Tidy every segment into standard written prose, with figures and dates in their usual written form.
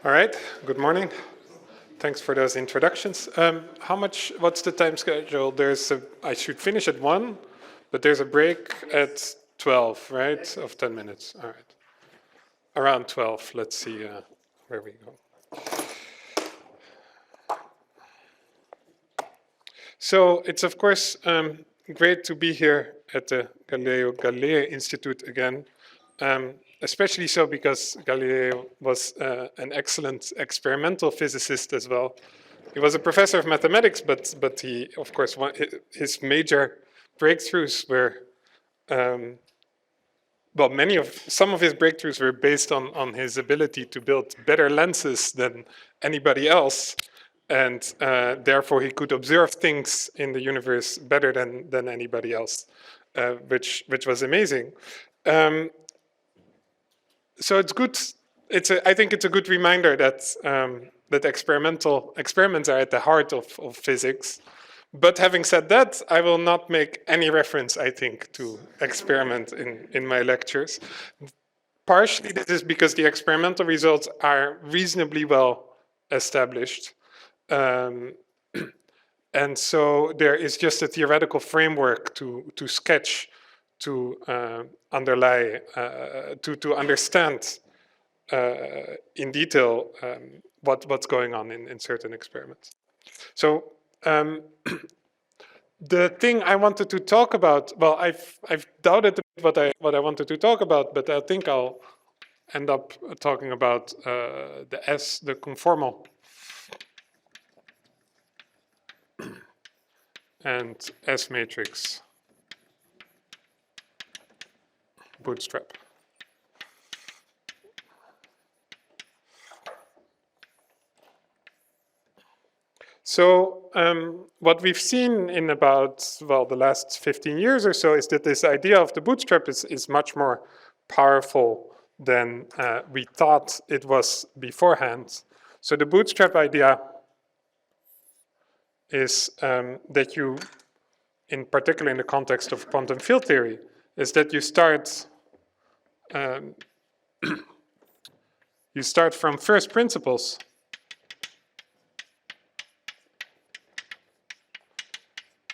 All right, good morning. Thanks for those introductions. What's the time schedule? I should finish at 1, but there's a break at 12, right? Of 10 minutes, all right. Around 12, let's see where we go. So it's of course great to be here at the Galileo Galilei Institute again. Especially so because Galileo was an excellent experimental physicist as well. He was a professor of mathematics, but he, of course, his major breakthroughs were, some of his breakthroughs were based on his ability to build better lenses than anybody else, and therefore he could observe things in the universe better than anybody else, which was amazing. So it's good. I think it's a good reminder that that experiments are at the heart of physics. But having said that, I will not make any reference, I think, to experiment in my lectures. Partially, this is because the experimental results are reasonably well established. And so there is just a theoretical framework to sketch, to underlie, to understand in detail what's going on in certain experiments. So the thing I wanted to talk about, well, I've doubted what I wanted to talk about, but I think I'll end up talking about the conformal and S-matrix bootstrap. So what we've seen in about, well, the last 15 years or so is that this idea of the bootstrap is much more powerful than we thought it was beforehand. So the bootstrap idea is that you, in particular in the context of quantum field theory, is that you start from first principles.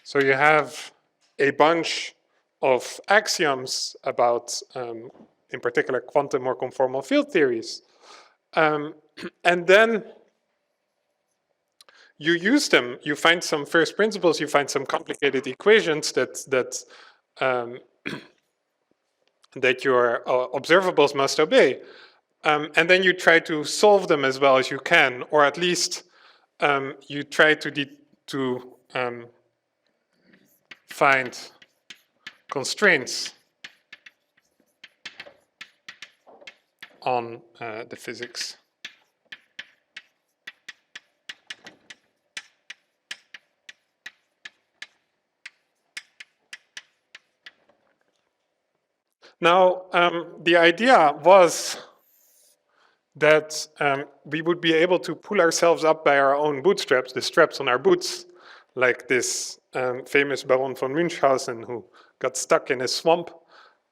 So you have a bunch of axioms about, in particular, quantum or conformal field theories. And then you use them. You find some first principles. You find some complicated equations that your observables must obey. And then you try to solve them as well as you can, or at least you try to find constraints on the physics. Now, the idea was that we would be able to pull ourselves up by our own bootstraps, the straps on our boots, like this famous Baron von Münchhausen who got stuck in a swamp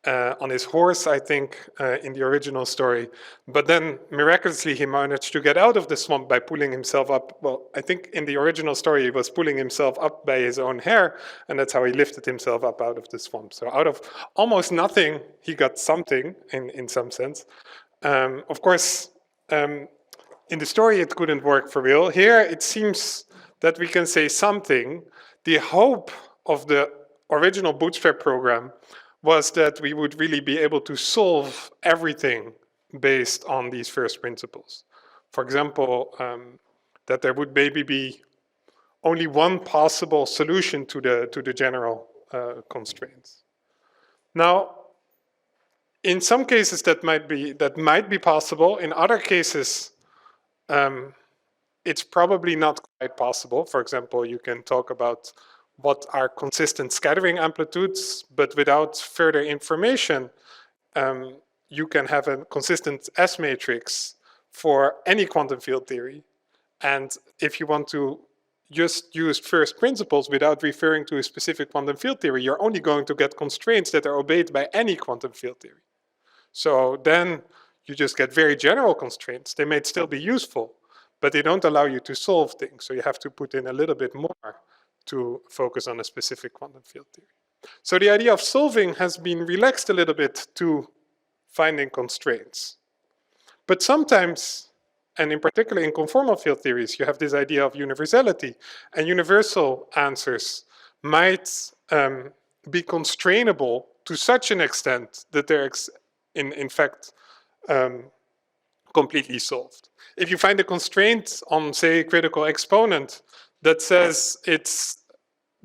on his horse, I think, in the original story. But then miraculously he managed to get out of the swamp by pulling himself up. Well, I think in the original story he was pulling himself up by his own hair, and that's how he lifted himself up out of the swamp. So out of almost nothing, he got something in some sense. Of course, in the story it couldn't work for real. Here it seems that we can say something. The hope of the original bootstrap program was that we would really be able to solve everything based on these first principles. For example, that there would maybe be only one possible solution to the general constraints. Now, in some cases that might be possible. In other cases, it's probably not quite possible. For example, you can talk about what are consistent scattering amplitudes, but without further information, you can have a consistent S-matrix for any quantum field theory. And if you want to just use first principles without referring to a specific quantum field theory, you're only going to get constraints that are obeyed by any quantum field theory. So then you just get very general constraints. They may still be useful, but they don't allow you to solve things. So you have to put in a little bit more to focus on a specific quantum field theory. So the idea of solving has been relaxed a little bit to finding constraints. But sometimes, and in particular in conformal field theories, you have this idea of universality, and universal answers might be constrainable to such an extent that they're in fact completely solved. If you find a constraint on, say, critical exponent that says it's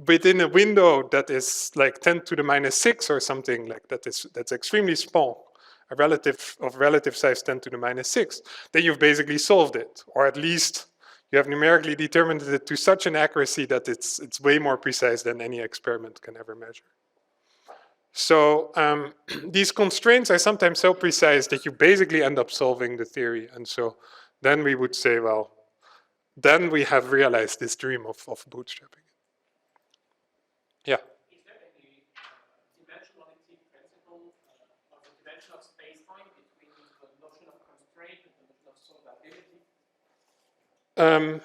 within a window that is like 10 to the minus 6 or something like that, that's extremely small, a relative size 10 to the minus 6, then you've basically solved it, or at least you have numerically determined it to such an accuracy that it's way more precise than any experiment can ever measure. So these constraints are sometimes so precise that you basically end up solving the theory. And so then we would say, well, then we have realized this dream of bootstrapping. Yeah? Is there any dimensionality principle of the dimension of space-time between the notion of constraint and the notion of solvability?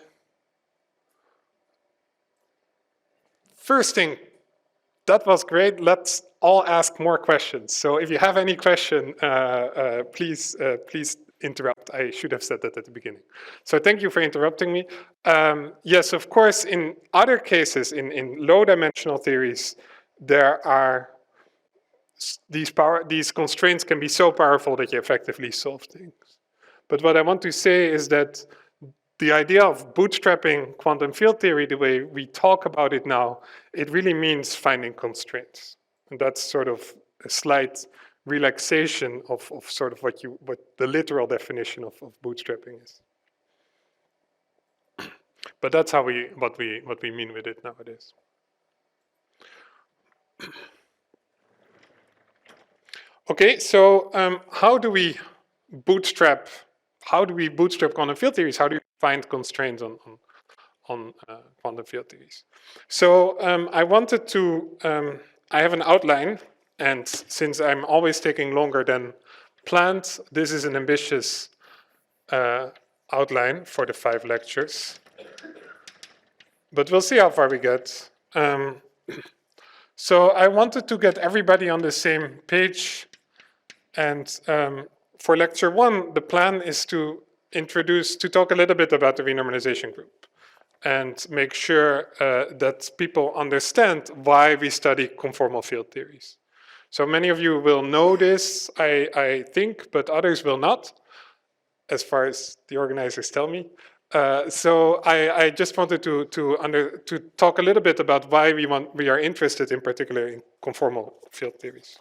First thing, that was great. Let's all ask more questions. So if you have any question, please interrupt. I should have said that at the beginning. So thank you for interrupting me. Yes, of course, in other cases, in low-dimensional theories, there are these constraints can be so powerful that you effectively solve things. But what I want to say is that the idea of bootstrapping quantum field theory, the way we talk about it now, it really means finding constraints. And that's sort of a slight relaxation of sort of what the literal definition of bootstrapping is. But that's how what we mean with it nowadays. Okay, so how do we bootstrap quantum field theories? How do you find constraints on quantum field theories? So I wanted to, I have an outline, and since I'm always taking longer than planned, this is an ambitious outline for the 5 lectures. But we'll see how far we get. So I wanted to get everybody on the same page, and for lecture 1, the plan is to talk a little bit about the renormalization group and make sure that people understand why we study conformal field theories. So many of you will know this, I think, but others will not, as far as the organizers tell me. So I just wanted to talk a little bit about why we are interested in particular in conformal field theories.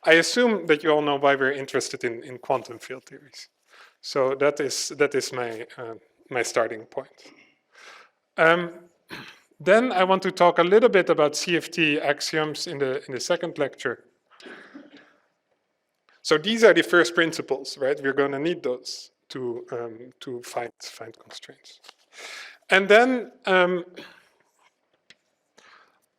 I assume that you all know why we're interested in quantum field theories. So that is my starting point. Then I want to talk a little bit about CFT axioms in the second lecture. So these are the first principles, right? We're going to need those to find constraints. And then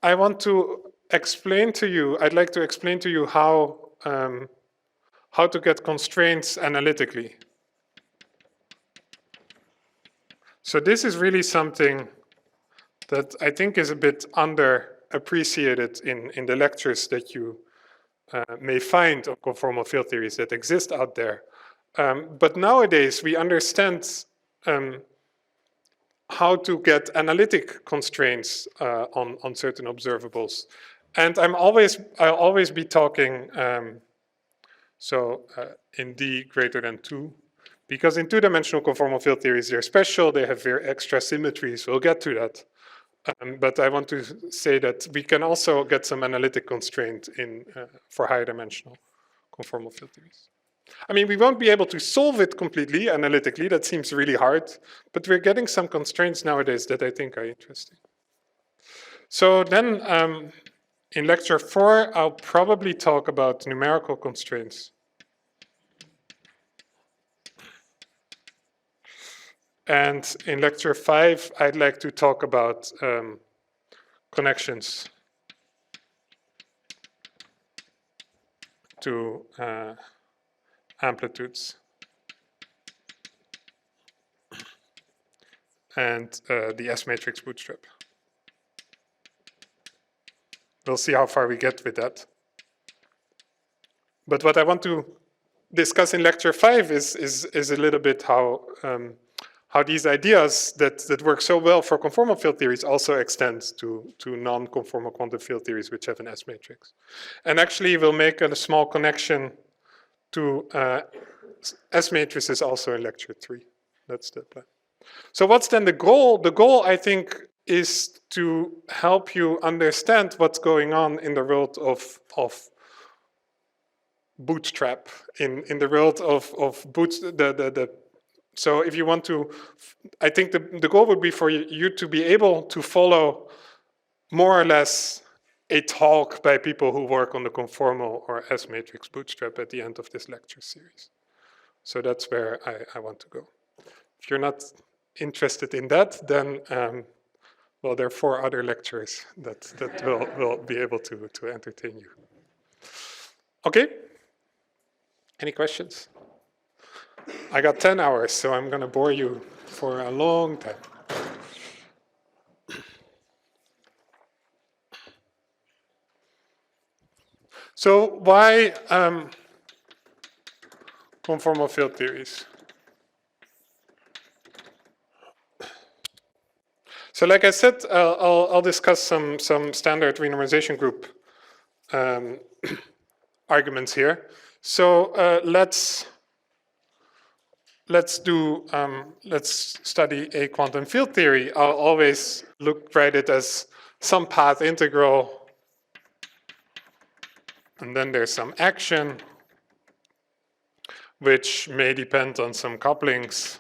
I want to explain to you, I'd like to explain to you how to get constraints analytically. So this is really something that I think is a bit underappreciated in the lectures that you may find of conformal field theories that exist out there. But nowadays we understand how to get analytic constraints on certain observables. And I'll always be talking in D greater than 2, because in 2-dimensional conformal field theories, they're special, they have very extra symmetries, we'll get to that. But I want to say that we can also get some analytic constraint for higher dimensional conformal field theories. I mean, we won't be able to solve it completely analytically, that seems really hard, but we're getting some constraints nowadays that I think are interesting. So then in lecture 4, I'll probably talk about numerical constraints. And in lecture 5, I'd like to talk about connections to amplitudes. and the S-matrix bootstrap. We'll see how far we get with that. But what I want to discuss in lecture 5 is a little bit how these ideas that work so well for conformal field theories also extend to non-conformal quantum field theories which have an S-matrix. And actually we'll make a small connection to S-matrices also in lecture 3. That's the plan. So what's then the goal? The goal, I think, is to help you understand what's going on in the world of bootstrap, in the world of so if you want to, I think the goal would be for you to be able to follow more or less a talk by people who work on the conformal or S-matrix bootstrap at the end of this lecture series. So that's where I want to go. If you're not interested in that, then well, there are 4 other lectures that will be able to entertain you. Okay? Any questions? I got 10 hours, so I'm going to bore you for a long time. So why conformal field theories? So like I said, I'll discuss some standard renormalization group arguments here. So let's study a quantum field theory. I'll always write it as some path integral, and then there's some action, which may depend on some couplings,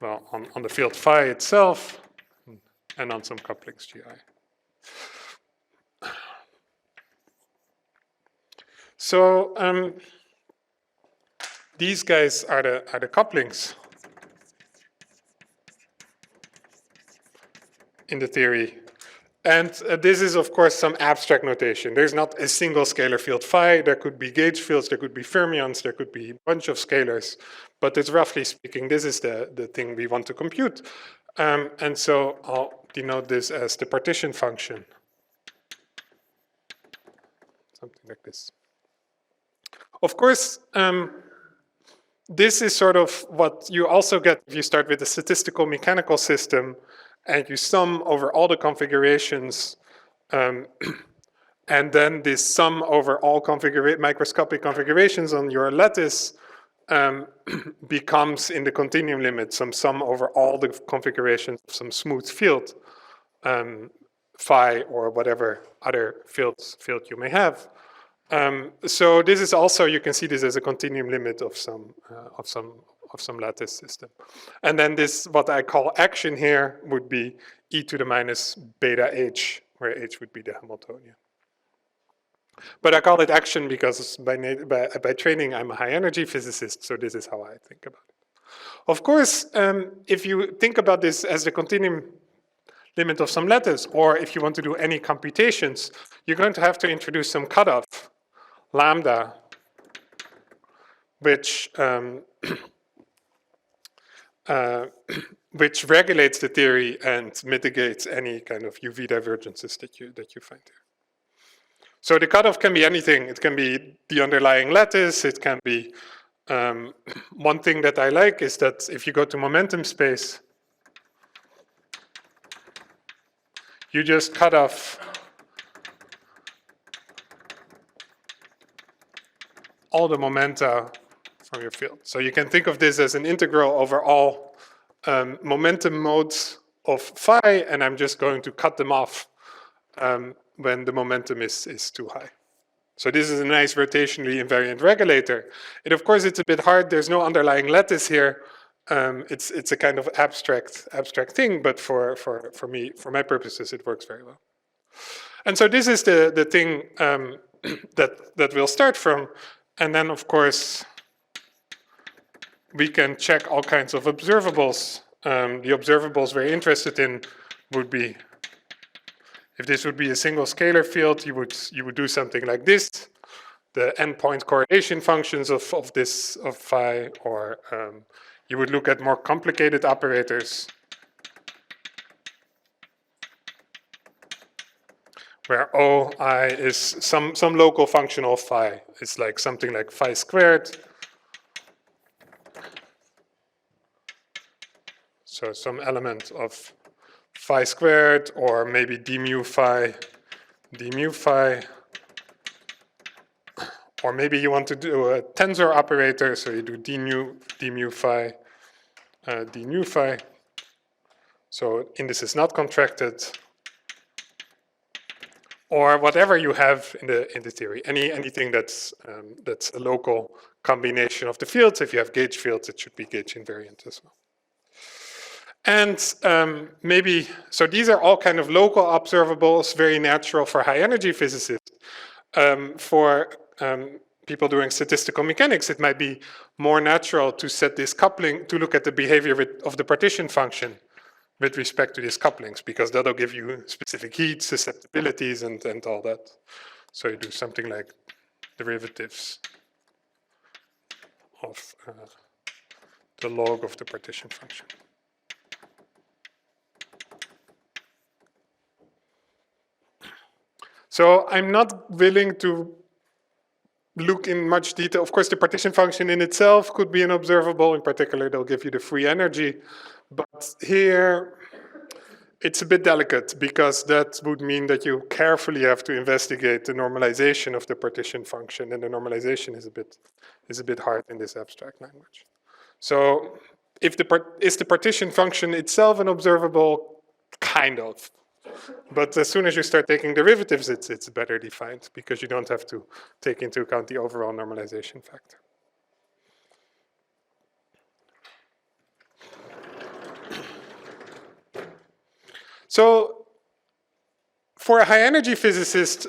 well, on the field phi itself, and on some couplings GI. So these guys are the couplings in the theory. And this is, of course, some abstract notation. There's not a single scalar field phi. There could be gauge fields, there could be fermions, there could be a bunch of scalars. But it's roughly speaking, this is the thing we want to compute. And so I'll denote this as the partition function. Something like this. Of course, this is sort of what you also get if you start with a statistical mechanical system and you sum over all the configurations, and then this sum over all microscopic configurations on your lattice becomes, in the continuum limit, some sum over all the configurations of some smooth field, phi or whatever other field you may have. So this is also, you can see this as a continuum limit of some lattice system. And then this, what I call action here, would be e to the minus beta h, where h would be the Hamiltonian. But I call it action because by training I'm a high energy physicist, so this is how I think about it. Of course, if you think about this as the continuum limit of some lattice, or if you want to do any computations, you're going to have to introduce some cutoff, lambda, which which regulates the theory and mitigates any kind of UV divergences that you find here. So the cutoff can be anything. It can be the underlying lattice. It can be one thing that I like is that if you go to momentum space, you just cut off all the momenta from your field. So you can think of this as an integral over all momentum modes of phi, and I'm just going to cut them off when the momentum is too high. So this is a nice rotationally invariant regulator. And of course, it's a bit hard. There's no underlying lattice here. It's a kind of abstract thing, but for me, for my purposes, it works very well. And so this is the thing that we'll start from. And then, of course, we can check all kinds of observables. The observables we're interested in would be, if this would be a single scalar field, you would do something like this. The endpoint correlation functions of phi, or you would look at more complicated operators. where OI is some local function of phi. It's like something like phi squared. So some element of phi squared, or maybe d mu phi, or maybe you want to do a tensor operator, so you do d mu phi, d nu phi. So indices not contracted, or whatever you have in the theory. Anything that's a local combination of the fields. If you have gauge fields, it should be gauge invariant as well. And maybe, so these are all kind of local observables, very natural for high energy physicists. For people doing statistical mechanics, it might be more natural to set this coupling, to look at the behavior of the partition function with respect to these couplings, because that'll give you specific heat, susceptibilities, and all that. So you do something like derivatives of the log of the partition function. So I'm not willing to look in much detail. Of course, the partition function in itself could be an observable. In particular, they'll give you the free energy. But here, it's a bit delicate, because that would mean that you carefully have to investigate the normalization of the partition function, and the normalization is a bit hard in this abstract language. So if is the partition function itself an observable? Kind of. But as soon as you start taking derivatives, it's better defined, because you don't have to take into account the overall normalization factor. So for a high energy physicist,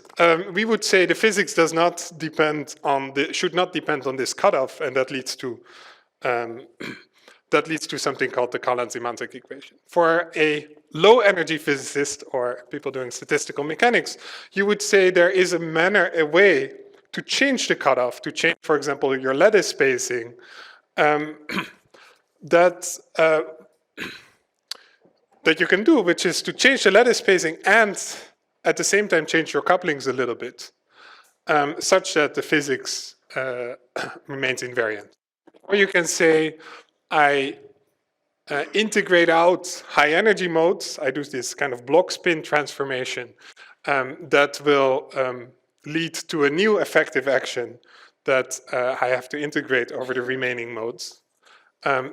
we would say the physics does not depend on should not depend on this cutoff, and that leads to something called the Callan-Symanzik equation. For a low energy physicist, or people doing statistical mechanics, you would say there is a way to change the cutoff, to change, for example, your lattice spacing, that you can do, which is to change the lattice spacing and at the same time change your couplings a little bit, such that the physics remains invariant. Or you can say, I integrate out high energy modes. I do this kind of block spin transformation that will lead to a new effective action that I have to integrate over the remaining modes.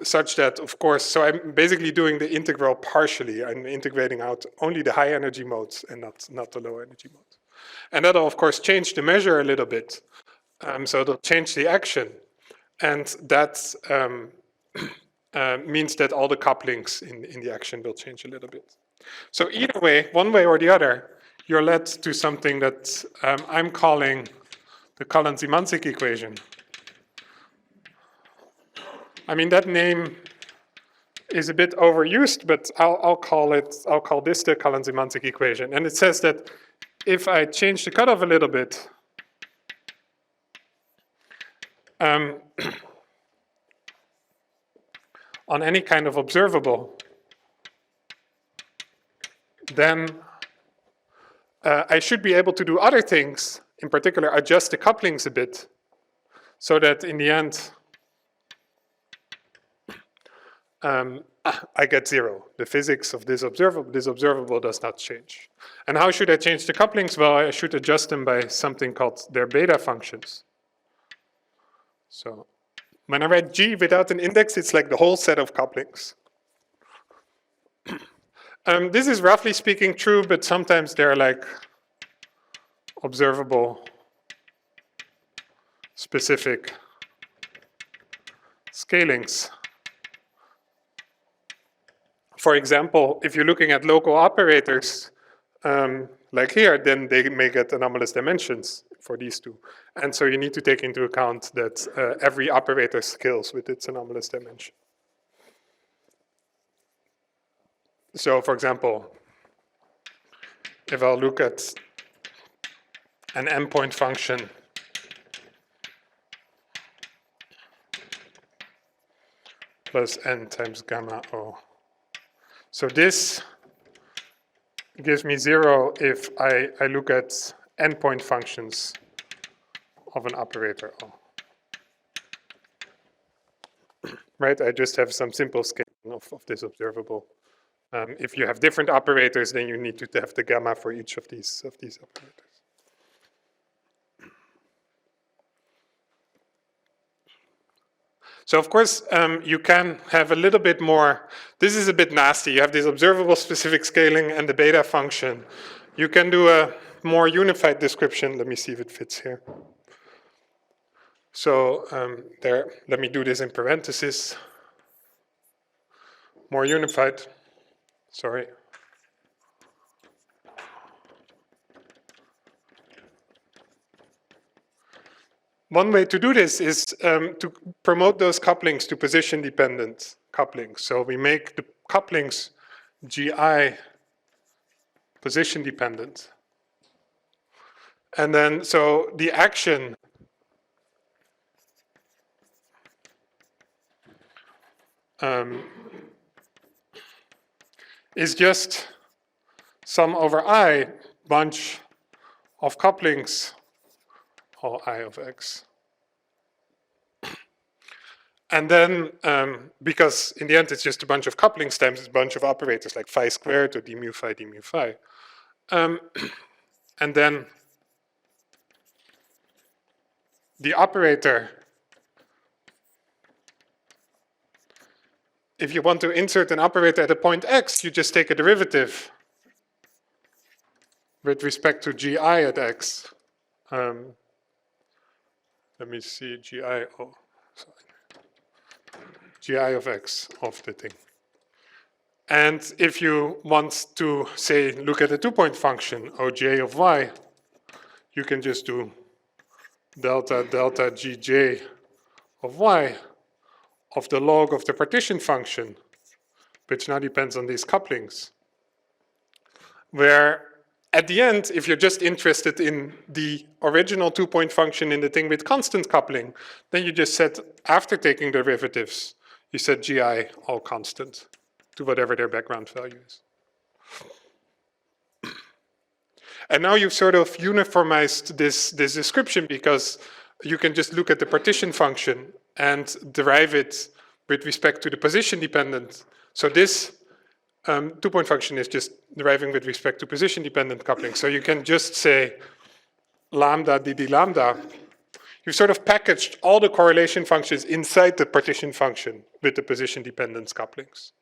Such that, of course, so I'm basically doing the integral partially. I'm integrating out only the high energy modes and not the low energy modes. And that'll, of course, change the measure a little bit. So it'll change the action. And that means that all the couplings in the action will change a little bit. So either way, one way or the other, you're led to something that I'm calling the Callan-Symanzik equation. I mean, that name is a bit overused, but I'll call this the Callan-Symanzik equation. And it says that if I change the cutoff a little bit, on any kind of observable, then I should be able to do other things, in particular adjust the couplings a bit, so that in the end, I get 0. The physics of this observable does not change. And how should I change the couplings? Well, I should adjust them by something called their beta functions. So when I write G without an index, it's like the whole set of couplings. This is roughly speaking true, but sometimes they're like observable specific scalings. For example, if you're looking at local operators, like here, then they may get anomalous dimensions for these two. And so you need to take into account that every operator scales with its anomalous dimension. So for example, if I look at an endpoint function plus n times gamma O. So this It gives me 0 if I look at endpoint functions of an operator O. Right, I just have some simple scaling of this observable. If you have different operators, then you need to have the gamma for each of these operators. So of course, you can have a little bit more. This is a bit nasty. You have this observable specific scaling and the beta function. You can do a more unified description. Let me see if it fits here. So let me do this in parentheses. More unified. Sorry. One way to do this is to promote those couplings to position-dependent couplings. So we make the couplings GI position-dependent. And then, so the action is just sum over I bunch of couplings, all I of x. And then, because in the end it's just a bunch of coupling stems, it's a bunch of operators like phi squared or d mu phi, d mu phi. And then the operator, if you want to insert an operator at a point x, you just take a derivative with respect to gi at x. Let me see, gi, oh, sorry. Gi of x of the thing. And if you want to, say, look at a two-point function, oj of y, you can just do delta delta gj of y of the log of the partition function, which now depends on these couplings. Where at the end, if you're just interested in the original two-point function in the thing with constant coupling, then you just set, after taking derivatives, you set gi all constant to whatever their background value is. And now you've sort of uniformized this description because you can just look at the partition function and derive it with respect to the position dependent. So this two-point function is just deriving with respect to position dependent coupling. So you can just say lambda dd lambda. You've sort of packaged all the correlation functions inside the partition function with the position dependence couplings.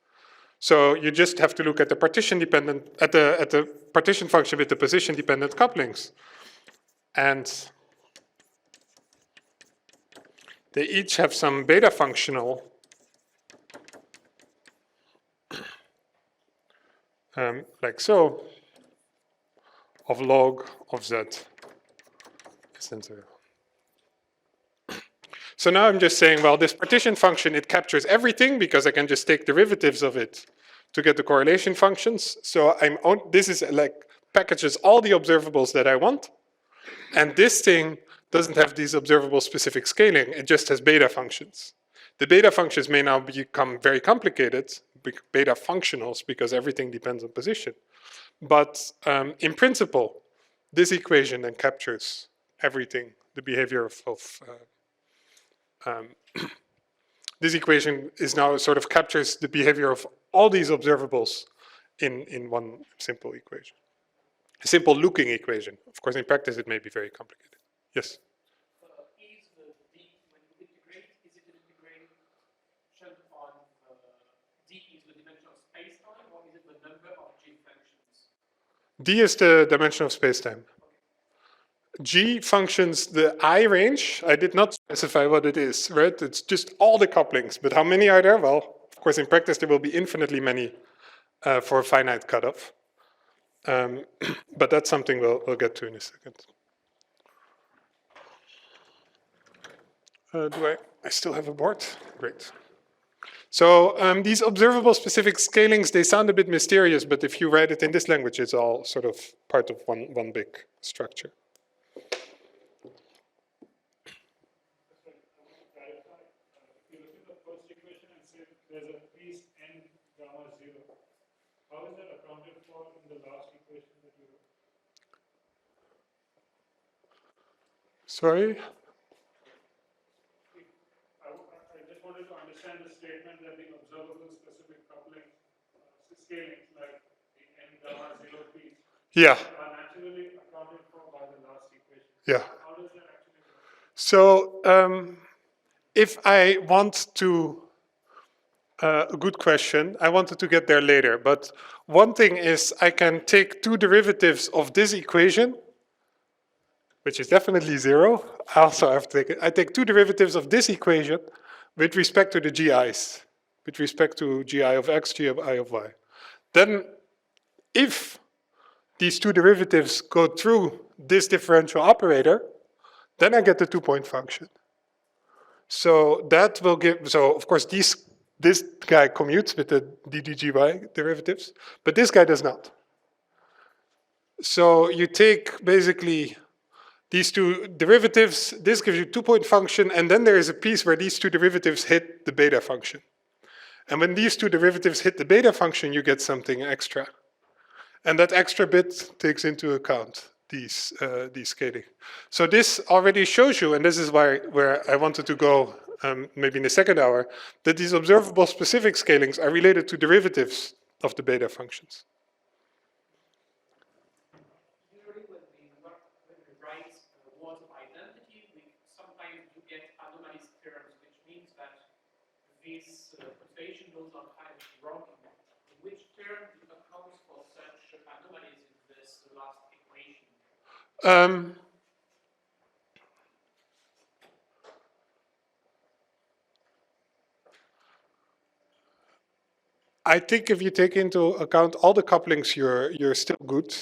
So you just have to look at the partition dependent, at the partition function with the position dependent couplings. And they each have some beta functional like so, of log of z is then 0. So now I'm just saying, well, this partition function, it captures everything because I can just take derivatives of it to get the correlation functions. So this is like packages all the observables that I want. And this thing doesn't have these observable specific scaling. It just has beta functions. The beta functions may now become very complicated, beta functionals, because everything depends on position. But in principle, this equation then captures everything, the behavior of this equation is now sort of captures the behavior of all these observables in one simple equation. A simple looking equation. Of course, in practice, it may be very complicated. Yes? Is the d, when you integrate, is it an integration on d is the dimension of space-time, or is it the number of g functions? D is the dimension of space-time. G functions the I range. I did not specify what it is, right? It's just all the couplings. But how many are there? Well, of course, in practice, there will be infinitely many for a finite cutoff. But that's something we'll get to in a second. I still have a board? Great. So these observable specific scalings, they sound a bit mysterious, but if you write it in this language, it's all sort of part of one big structure. There's a piece n gamma 0. How is that accounted for in the last equation? Sorry? I just wanted to understand the statement that the observable specific coupling scalings like the n gamma 0 p Yeah. are naturally accounted for by the last equation. Yeah. How does that actually work? So if I want to, a good question, I wanted to get there later, but one thing is I can take two derivatives of this equation, which is definitely 0. I also have to take it. I take two derivatives of this equation with respect to the GIs, with respect to GI of x, GI of y. Then if these two derivatives go through this differential operator, then I get the 2-point function. So that will give, so of course this guy commutes with the ddgy derivatives, but this guy does not. So you take basically these two derivatives, this gives you 2-point function, and then there is a piece where these two derivatives hit the beta function. And when these two derivatives hit the beta function, you get something extra. And that extra bit takes into account these scaling. So this already shows you, and this is where I wanted to go maybe in the second hour, that these observable specific scalings are related to derivatives of the beta functions. Usually when we write words of identity, sometimes you get anomalous terms, which means that this equation goes on kind of wrong. Which term accounts for such anomalies in this last equation? I think if you take into account all the couplings, you're still good.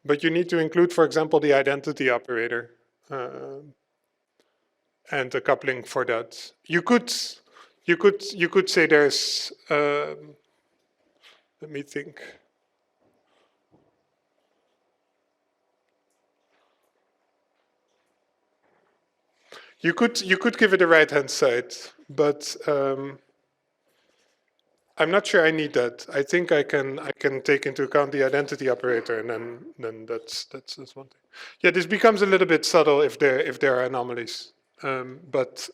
But you need to include, for example, the identity operator and the coupling for that. You could say there's. Let me think. You could give it a right-hand side, but I'm not sure I need that. I think I can take into account the identity operator, and then that's one thing. Yeah, this becomes a little bit subtle if there are anomalies, but.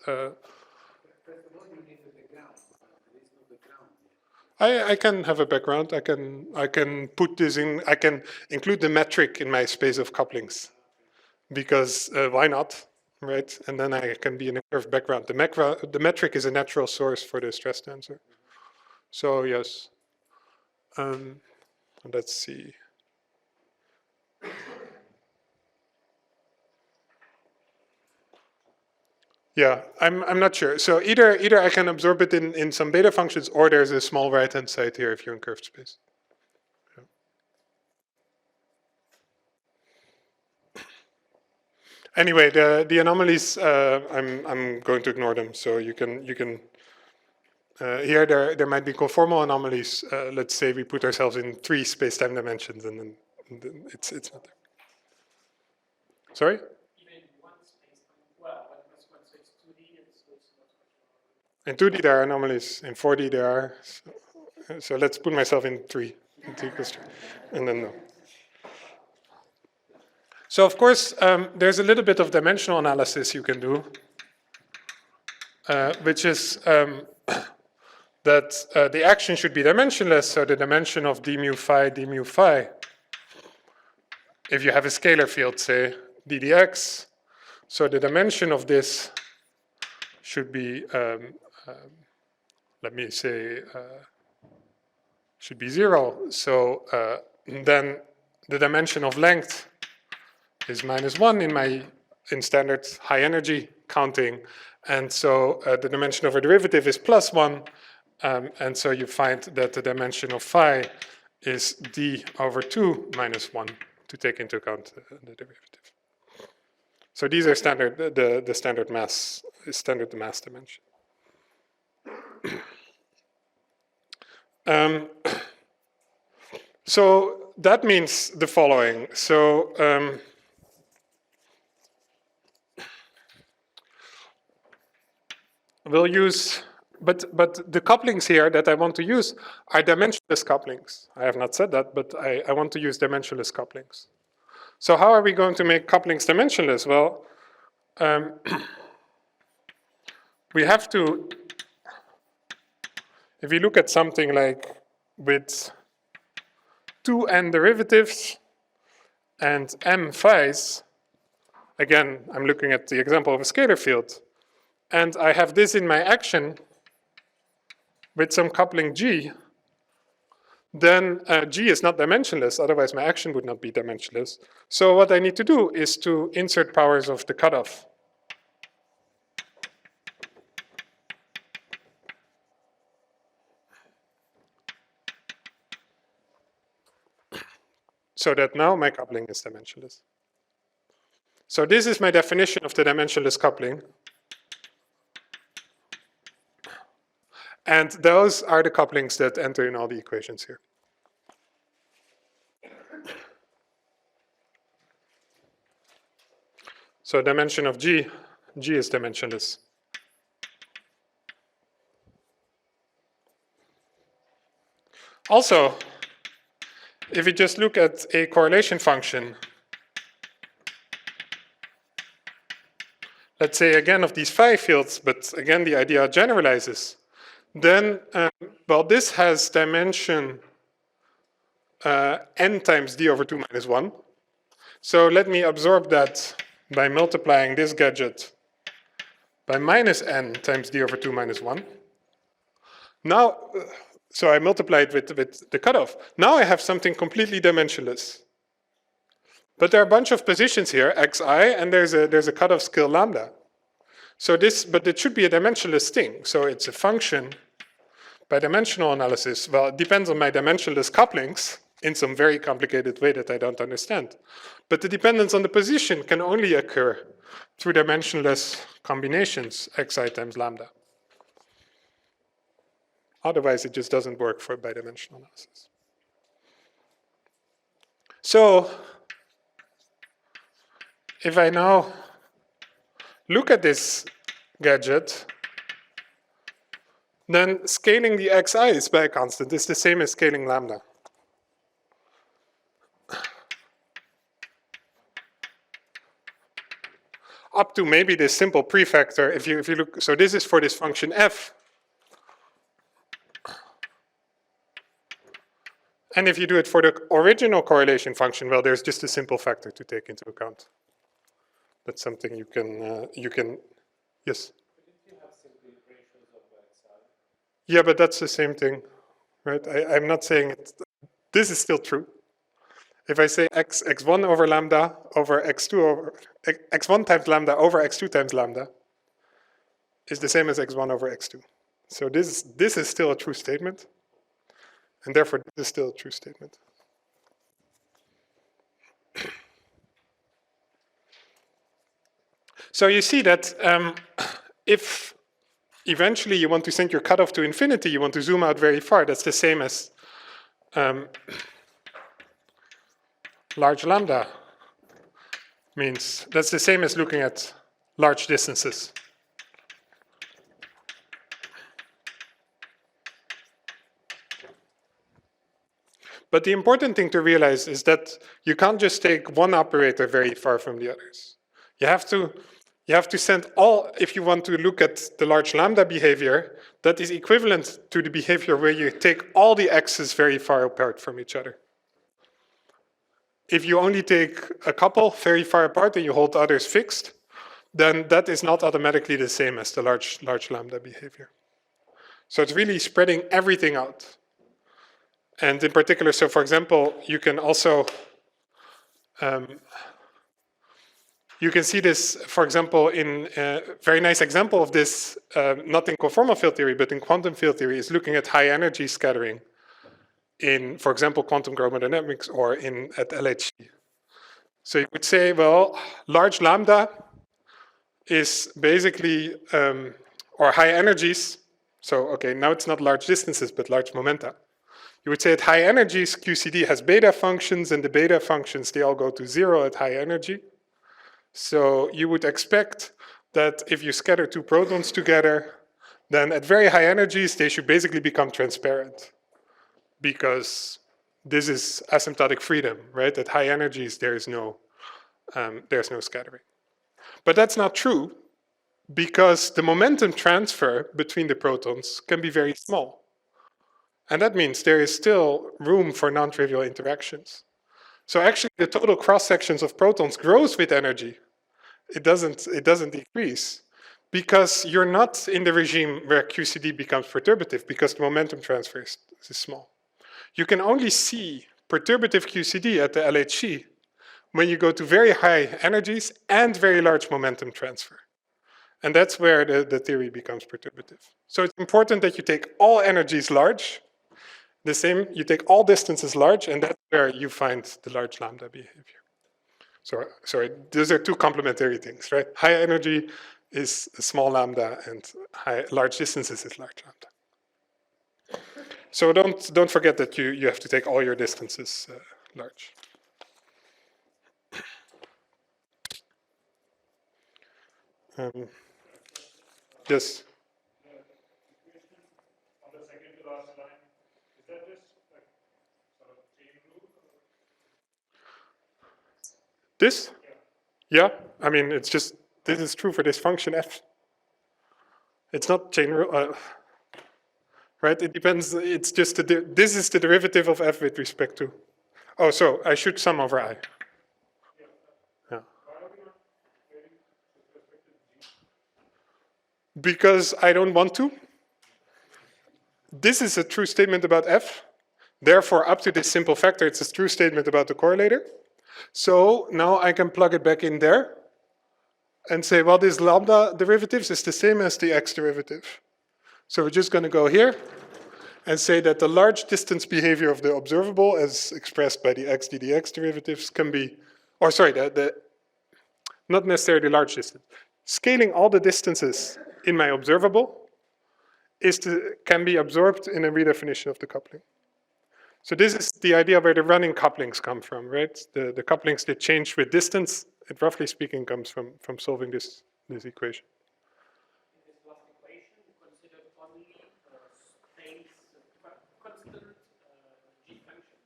I can have a background. I can put this in. I can include the metric in my space of couplings, because why not, right? And then I can be in a curved background. The metric is a natural source for the stress tensor. So yes. Let's see. Yeah, I'm not sure. So either I can absorb it in some beta functions, or there's a small right-hand side here if you're in curved space. Yeah. Anyway, the anomalies, I'm going to ignore them. So you can here there might be conformal anomalies. Let's say we put ourselves in 3 space-time dimensions, and then it's not there. Sorry? Even one space-time, well, when it's 2D, it's not. In 2D there are anomalies. In 4D there are. So let's put myself in 3. And then no. So of course, there's a little bit of dimensional analysis you can do, which is that the action should be dimensionless, so the dimension of d mu phi, if you have a scalar field, say ddx, so the dimension of this should be, let me say, should be 0. So then the dimension of length is -1 in standard high energy counting, and so the dimension of a derivative is +1, and so you find that the dimension of phi is d/2 -1 to take into account the derivative. So these are standard the standard mass dimension. So that means the following. So we'll use, but the couplings here that I want to use are dimensionless couplings. I have not said that, but I want to use dimensionless couplings. So how are we going to make couplings dimensionless? Well, we have to, if you look at something like with 2n derivatives and m phi's, again, I'm looking at the example of a scalar field, and I have this in my action with some coupling G, then G is not dimensionless, otherwise my action would not be dimensionless. So what I need to do is to insert powers of the cutoff. So that now my coupling is dimensionless. So this is my definition of the dimensionless coupling. And those are the couplings that enter in all the equations here. So dimension of G is dimensionless. Also, if you just look at a correlation function, let's say again of these phi fields, but again the idea generalizes, then, well, this has dimension n times d over 2 minus 1. So let me absorb that by multiplying this gadget by minus n times d over 2 minus 1. Now, so I multiply it with the cutoff. Now I have something completely dimensionless. But there are a bunch of positions here, xi, and there's a cutoff scale lambda. So this, but it should be a dimensionless thing. So it's a function by dimensional analysis. Well, it depends on my dimensionless couplings in some very complicated way that I don't understand. But the dependence on the position can only occur through dimensionless combinations, xi times lambda. Otherwise, it just doesn't work for bidimensional analysis. So, if I now look at this gadget, then scaling the xi's by a constant is the same as scaling lambda. Up to maybe this simple prefactor, if you look, so this is for this function f. And if you do it for the original correlation function, well, there's just a simple factor to take into account. That's something you can, yes? Didn't you have simply ratios of xi? Yeah, but that's the same thing, right? I'm not saying it, this is still true. If I say x1 over lambda over x2 over, x1 times lambda over x2 times lambda is the same as x1 over x2. So this is still a true statement. And therefore, this is still a true statement. So you see that if eventually you want to send your cutoff to infinity, you want to zoom out very far, that's the same as large lambda means, that's the same as looking at large distances. But the important thing to realize is that you can't just take one operator very far from the others. You have to send all, if you want to look at the large lambda behavior, that is equivalent to the behavior where you take all the x's very far apart from each other. If you only take a couple very far apart and you hold the others fixed, then that is not automatically the same as the large lambda behavior. So it's really spreading everything out. And in particular, so for example, you can also, you can see this, for example, in a very nice example of this, not in conformal field theory, but in quantum field theory, is looking at high energy scattering in, for example, quantum chromodynamics or at LHC. So you would say, well, large lambda is basically, or high energies, so okay, now it's not large distances, but large momenta. You would say at high energies, QCD has beta functions, and the beta functions, they all go to 0 at high energy. So you would expect that if you scatter two protons together, then at very high energies, they should basically become transparent, because this is asymptotic freedom, right? At high energies, there is no there's no scattering. But that's not true, because the momentum transfer between the protons can be very small. And that means there is still room for non-trivial interactions. So actually the total cross-sections of protons grows with energy. It doesn't decrease, because you're not in the regime where QCD becomes perturbative, because the momentum transfer is small. You can only see perturbative QCD at the LHC when you go to very high energies and very large momentum transfer. And that's where the theory becomes perturbative. So it's important that you take all energies large, the same, you take all distances large, and that's where you find the large lambda behavior. So, sorry, those are two complementary things, right? High energy is a small lambda, and large distances is large lambda. So don't forget that you have to take all your distances large. Yes. On the second to last line, is that just like sort of chain rule? This? Yeah. I mean, it's just, this is true for this function f. It's not chain rule, right? It depends, it's just, this is the derivative of f with respect to. Oh, so I should sum over I. Yeah. Because I don't want to. This is a true statement about f. Therefore, up to this simple factor, it's a true statement about the correlator. So now I can plug it back in there and say, well, this lambda derivatives is the same as the x derivative. So we're just going to go here and say that the large distance behavior of the observable, as expressed by the x ddx derivatives, can be, or sorry, not necessarily large distance. Scaling all the distances in my observable can be absorbed in a redefinition of the coupling. So this is the idea where the running couplings come from, right? The couplings that change with distance, it roughly speaking comes from solving this equation. In this last equation, you consider only space, constant G function.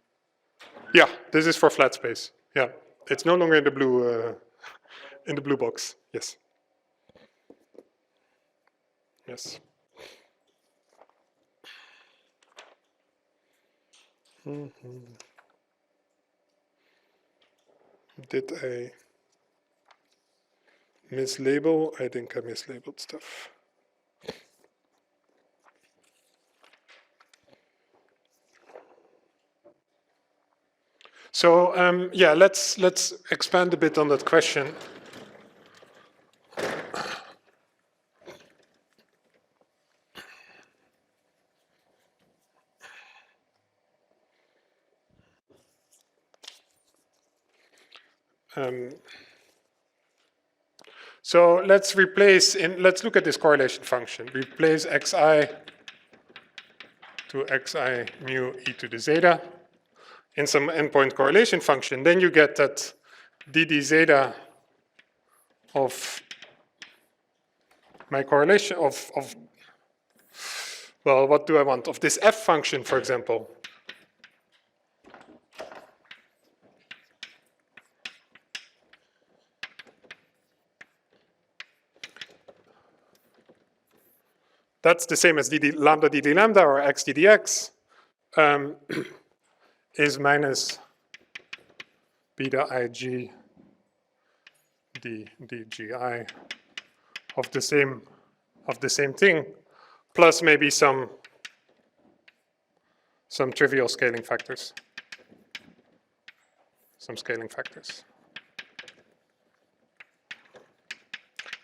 Yeah, this is for flat space. Yeah, it's no longer in the blue box. Yes. Yes. Did I mislabel? I think I mislabeled stuff. So yeah, let's expand a bit on that question. So let's look at this correlation function. Replace xi to xi mu e to the zeta in some endpoint correlation function. Then you get that dd zeta of my correlation of well, what do I want? Of this f function, for example. That's the same as lambda dd lambda or x ddx is minus beta ig d dgi of the same thing, plus maybe some trivial scaling factors. Some scaling factors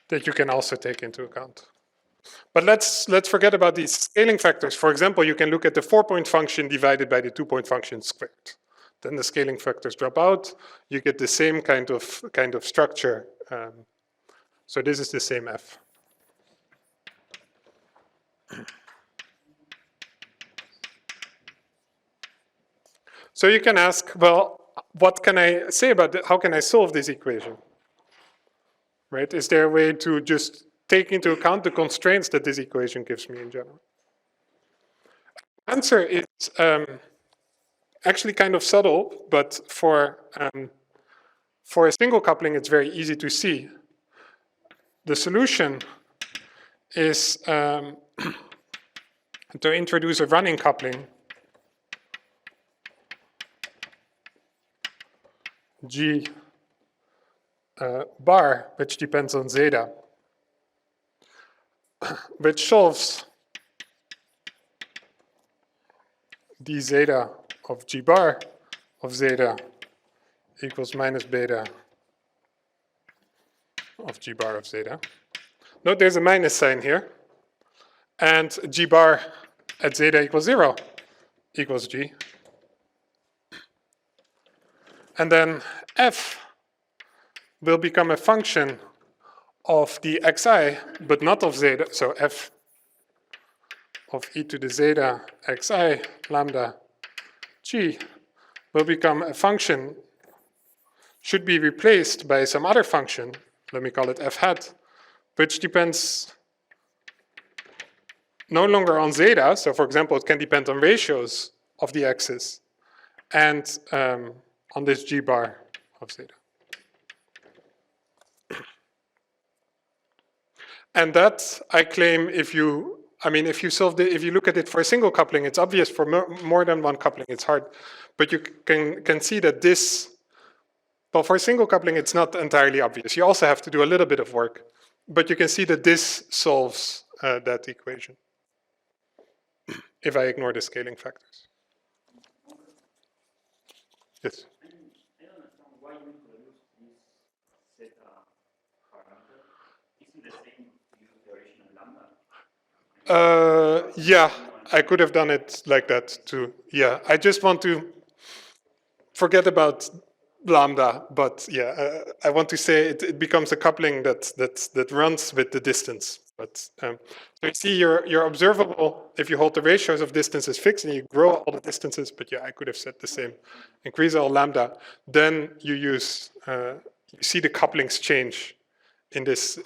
that you can also take into account. But let's forget about these scaling factors. For example, you can look at the 4-point function divided by the 2-point function squared. Then the scaling factors drop out. You get the same kind of structure. So this is the same f. So you can ask, well, what can I say about how can I solve this equation? Right? Is there a way to just take into account the constraints that this equation gives me in general? Answer is actually kind of subtle, but for for a single coupling, it's very easy to see. The solution is to introduce a running coupling G bar, which depends on zeta, which solves d zeta of G bar of zeta equals minus beta of G bar of zeta. Note there's a minus sign here. And G bar at zeta equals 0 equals G. And then F will become a function of the xi, but not of zeta. So F of e to the zeta xi lambda G will become a function, should be replaced by some other function, let me call it f hat, which depends no longer on zeta. So for example, it can depend on ratios of the axis and on this G bar of zeta. And that, I claim, if you look at it for a single coupling, it's obvious. For more than one coupling, it's hard. But you can see that this, well, for a single coupling, it's not entirely obvious. You also have to do a little bit of work. But you can see that this solves that equation, if I ignore the scaling factors. Yes? I don't understand why you introduce this zeta parameter. Isn't the same to use the original lambda? Yeah, I could have done it like that too. Yeah, I just want to forget about lambda, but yeah, I want to say it becomes a coupling that runs with the distance. But so you see your observable, if you hold the ratios of distances fixed and you grow all the distances, but yeah, I could have said the same. Increase all lambda, then you use, you see the couplings change in this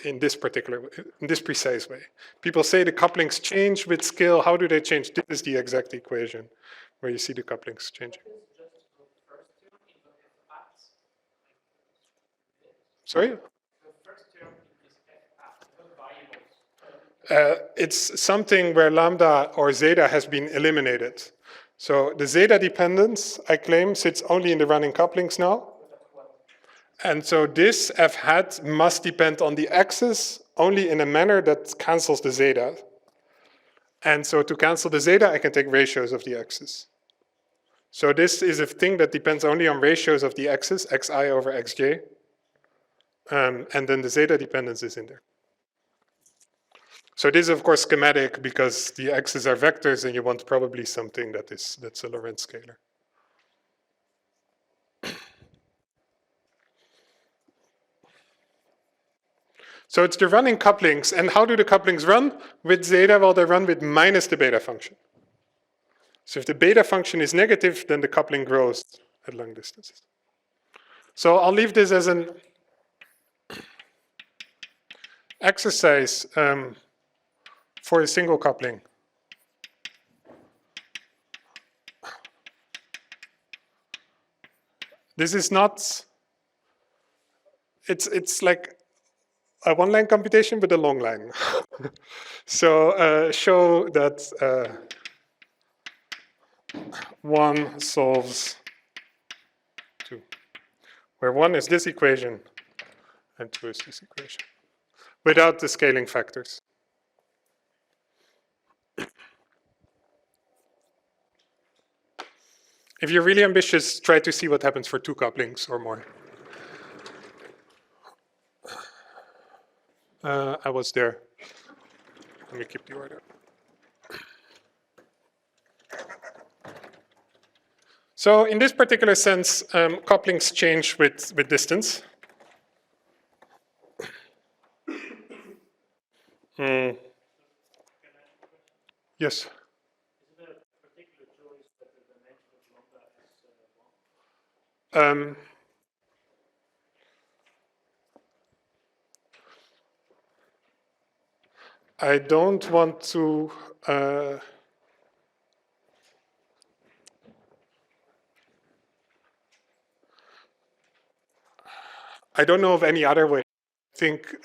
precise way. People say the couplings change with scale. How do they change? This is the exact equation where you see the couplings changing. Sorry? It's something where lambda or zeta has been eliminated. So the zeta dependence, I claim, sits only in the running couplings now. And so this f hat must depend on the axis only in a manner that cancels the zeta. And so to cancel the zeta, I can take ratios of the axis. So this is a thing that depends only on ratios of the axis, xi over xj. And then the zeta dependence is in there. So this is, of course, schematic because the x's are vectors and you want probably something that's a Lorentz scalar. So it's the running couplings. And how do the couplings run? With zeta, well, they run with minus the beta function. So if the beta function is negative, then the coupling grows at long distances. So I'll leave this as an exercise for a single coupling. This is not, it's like a one-line computation with a long line. So show that 1 solves 2, where 1 is this equation and 2 is this equation, without the scaling factors. If you're really ambitious, try to see what happens for 2 couplings or more. I was there. Let me keep the order. So in this particular sense, couplings change with distance. Yes? I don't want to I don't know of any other way. I think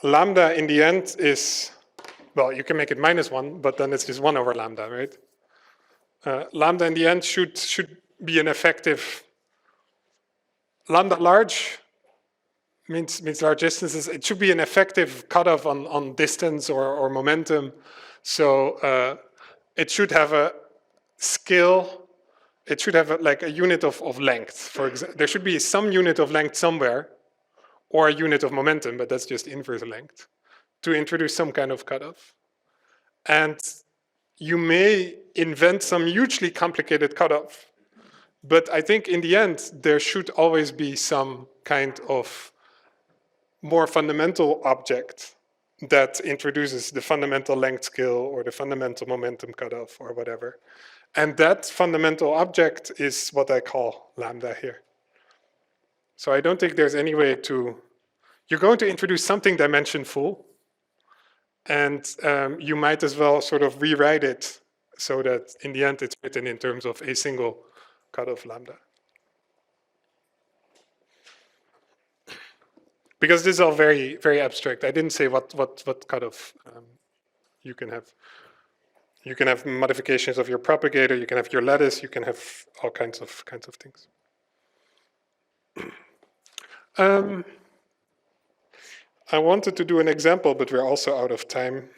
lambda in the end is, well, you can make it -1, but then it's just 1 over lambda, right? Lambda in the end should be an effective, lambda large means large distances. It should be an effective cutoff on distance or momentum. So it should have a scale. It should have like a unit of length. For example, there should be some unit of length somewhere, or a unit of momentum, but that's just inverse length, to introduce some kind of cutoff. And you may invent some hugely complicated cutoff, but I think in the end, there should always be some kind of more fundamental object that introduces the fundamental length scale or the fundamental momentum cutoff or whatever. And that fundamental object is what I call lambda here. So I don't think there's any way to, you're going to introduce something dimension-full, and you might as well sort of rewrite it so that in the end it's written in terms of a single cutoff lambda. Because this is all very, very abstract. I didn't say what cutoff you can have. You can have modifications of your propagator, you can have your lattice, you can have all kinds of things. I wanted to do an example, but we're also out of time.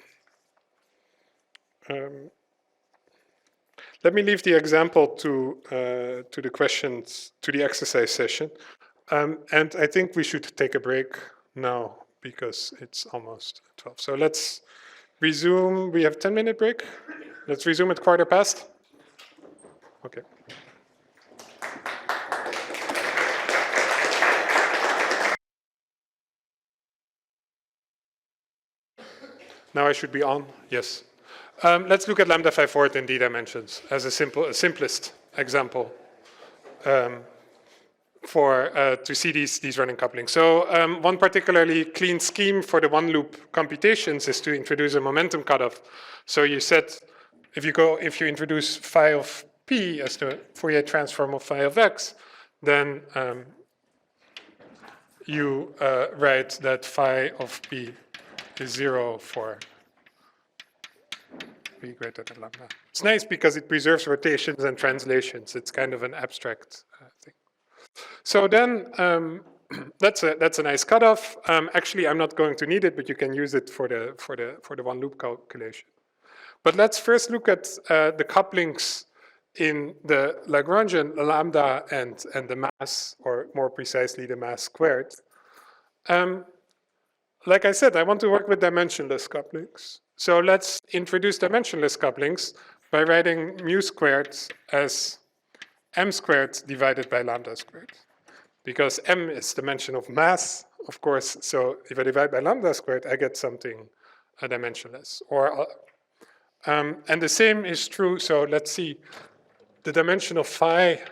Let me leave the example to the questions, to the exercise session. And I think we should take a break now because it's almost 12. So let's resume. We have 10-minute break. Let's resume at 1/4 past. Okay. Now I should be on. Yes. Let's look at lambda phi forward in d dimensions as a simplest example. To see these running couplings. So one particularly clean scheme for the one loop computations is to introduce a momentum cutoff. So you said if you introduce phi of p as the Fourier transform of phi of x, then you write that phi of p is 0 for p greater than lambda. It's nice because it preserves rotations and translations. It's kind of an abstract thing. So then that's a nice cutoff. Actually, I'm not going to need it, but you can use it for the one loop calculation. But let's first look at the couplings in the Lagrangian lambda and the mass, or more precisely the mass squared. Like I said, I want to work with dimensionless couplings. So let's introduce dimensionless couplings by writing mu squared as m squared divided by lambda squared. Because m is dimension of mass, of course, so if I divide by lambda squared, I get something dimensionless. And the same is true, so let's see, the dimension of phi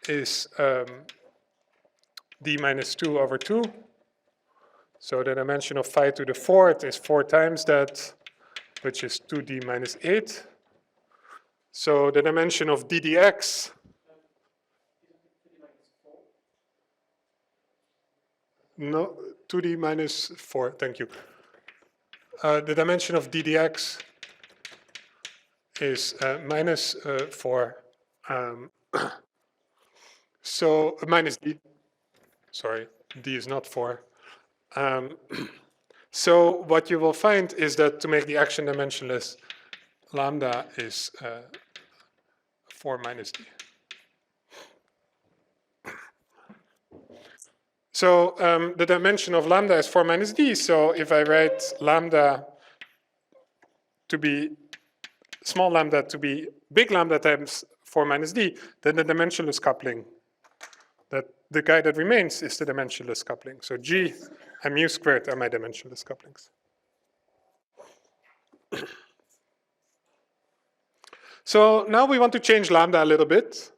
is d minus 2 over 2. So the dimension of phi to the fourth is 4 times that, which is 2d minus 8. So the dimension of d dx no, 2d minus 4, thank you. The dimension of d dx is minus 4. So minus d, sorry, d is not 4. So what you will find is that to make the action dimensionless, lambda is 4 minus d. So the dimension of lambda is 4 minus d. So if I write lambda to be small lambda to be big lambda times 4 minus d, then the dimensionless coupling, that the guy that remains is the dimensionless coupling. So G and mu squared are my dimensionless couplings. So now we want to change lambda a little bit,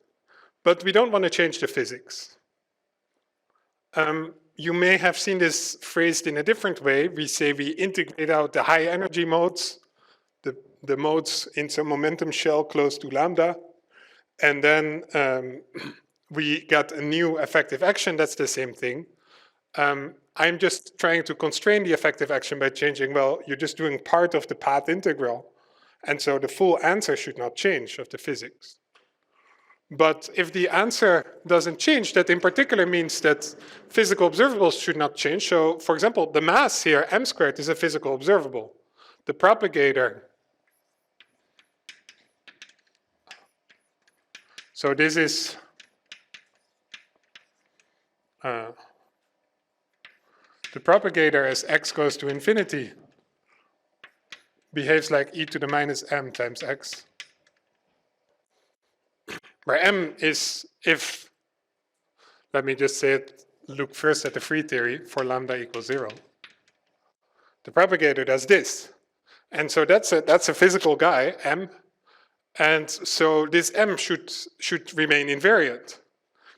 but we don't want to change the physics. You may have seen this phrased in a different way. We say we integrate out the high energy modes, the modes in some momentum shell close to lambda, and then we got a new effective action, that's the same thing. I'm just trying to constrain the effective action by changing, well, you're just doing part of the path integral. And so the full answer should not change of the physics. But if the answer doesn't change, that in particular means that physical observables should not change. So for example, the mass here, m squared, is a physical observable. The propagator, so this is the propagator as x goes to infinity behaves like e to the minus m times x, where m is if, let me just say it, look first at the free theory for lambda equals 0. The propagator does this. And so that's a physical guy, m. And so this m should remain invariant.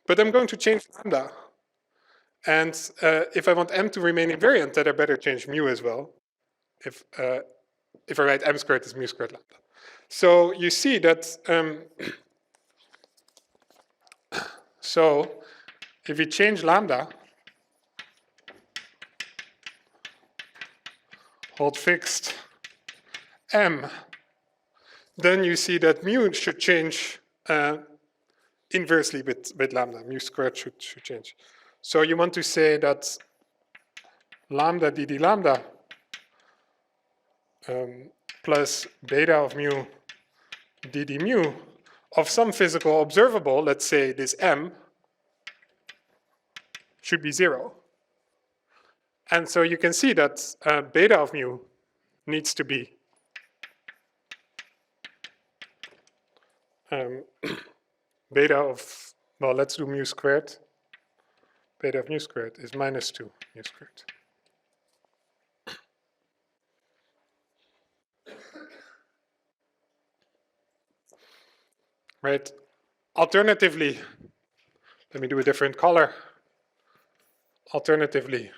But I'm going to change lambda. And if I want m to remain invariant, then I better change mu as well. If I write m squared as mu squared lambda. So you see that, so if we change lambda, hold fixed m, then you see that mu should change inversely with lambda. Mu squared should change. So you want to say that lambda dd lambda plus beta of mu dd mu of some physical observable, let's say this m, should be 0. And so you can see that beta of mu needs to be beta of, well, let's do mu squared. Beta of mu squared is minus 2 mu squared. Right? Alternatively, let me do a different color. Alternatively,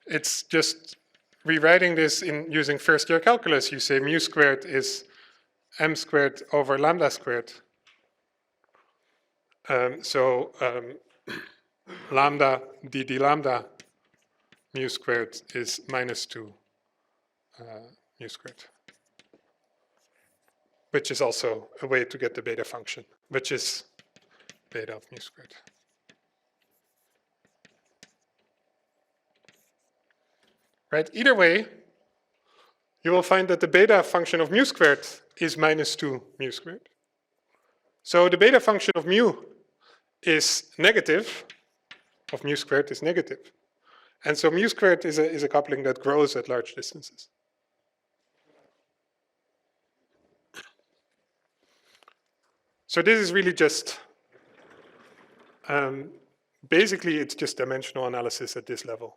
it's just rewriting this in using first year calculus. You say mu squared is m squared over lambda squared. Lambda dd lambda mu squared is minus 2 mu squared, which is also a way to get the beta function, which is beta of mu squared. Right? Either way, you will find that the beta function of mu squared is minus 2 mu squared. So the beta function of mu is negative, of mu squared is negative. And so mu squared is a coupling that grows at large distances. So this is really just, basically it's just dimensional analysis at this level,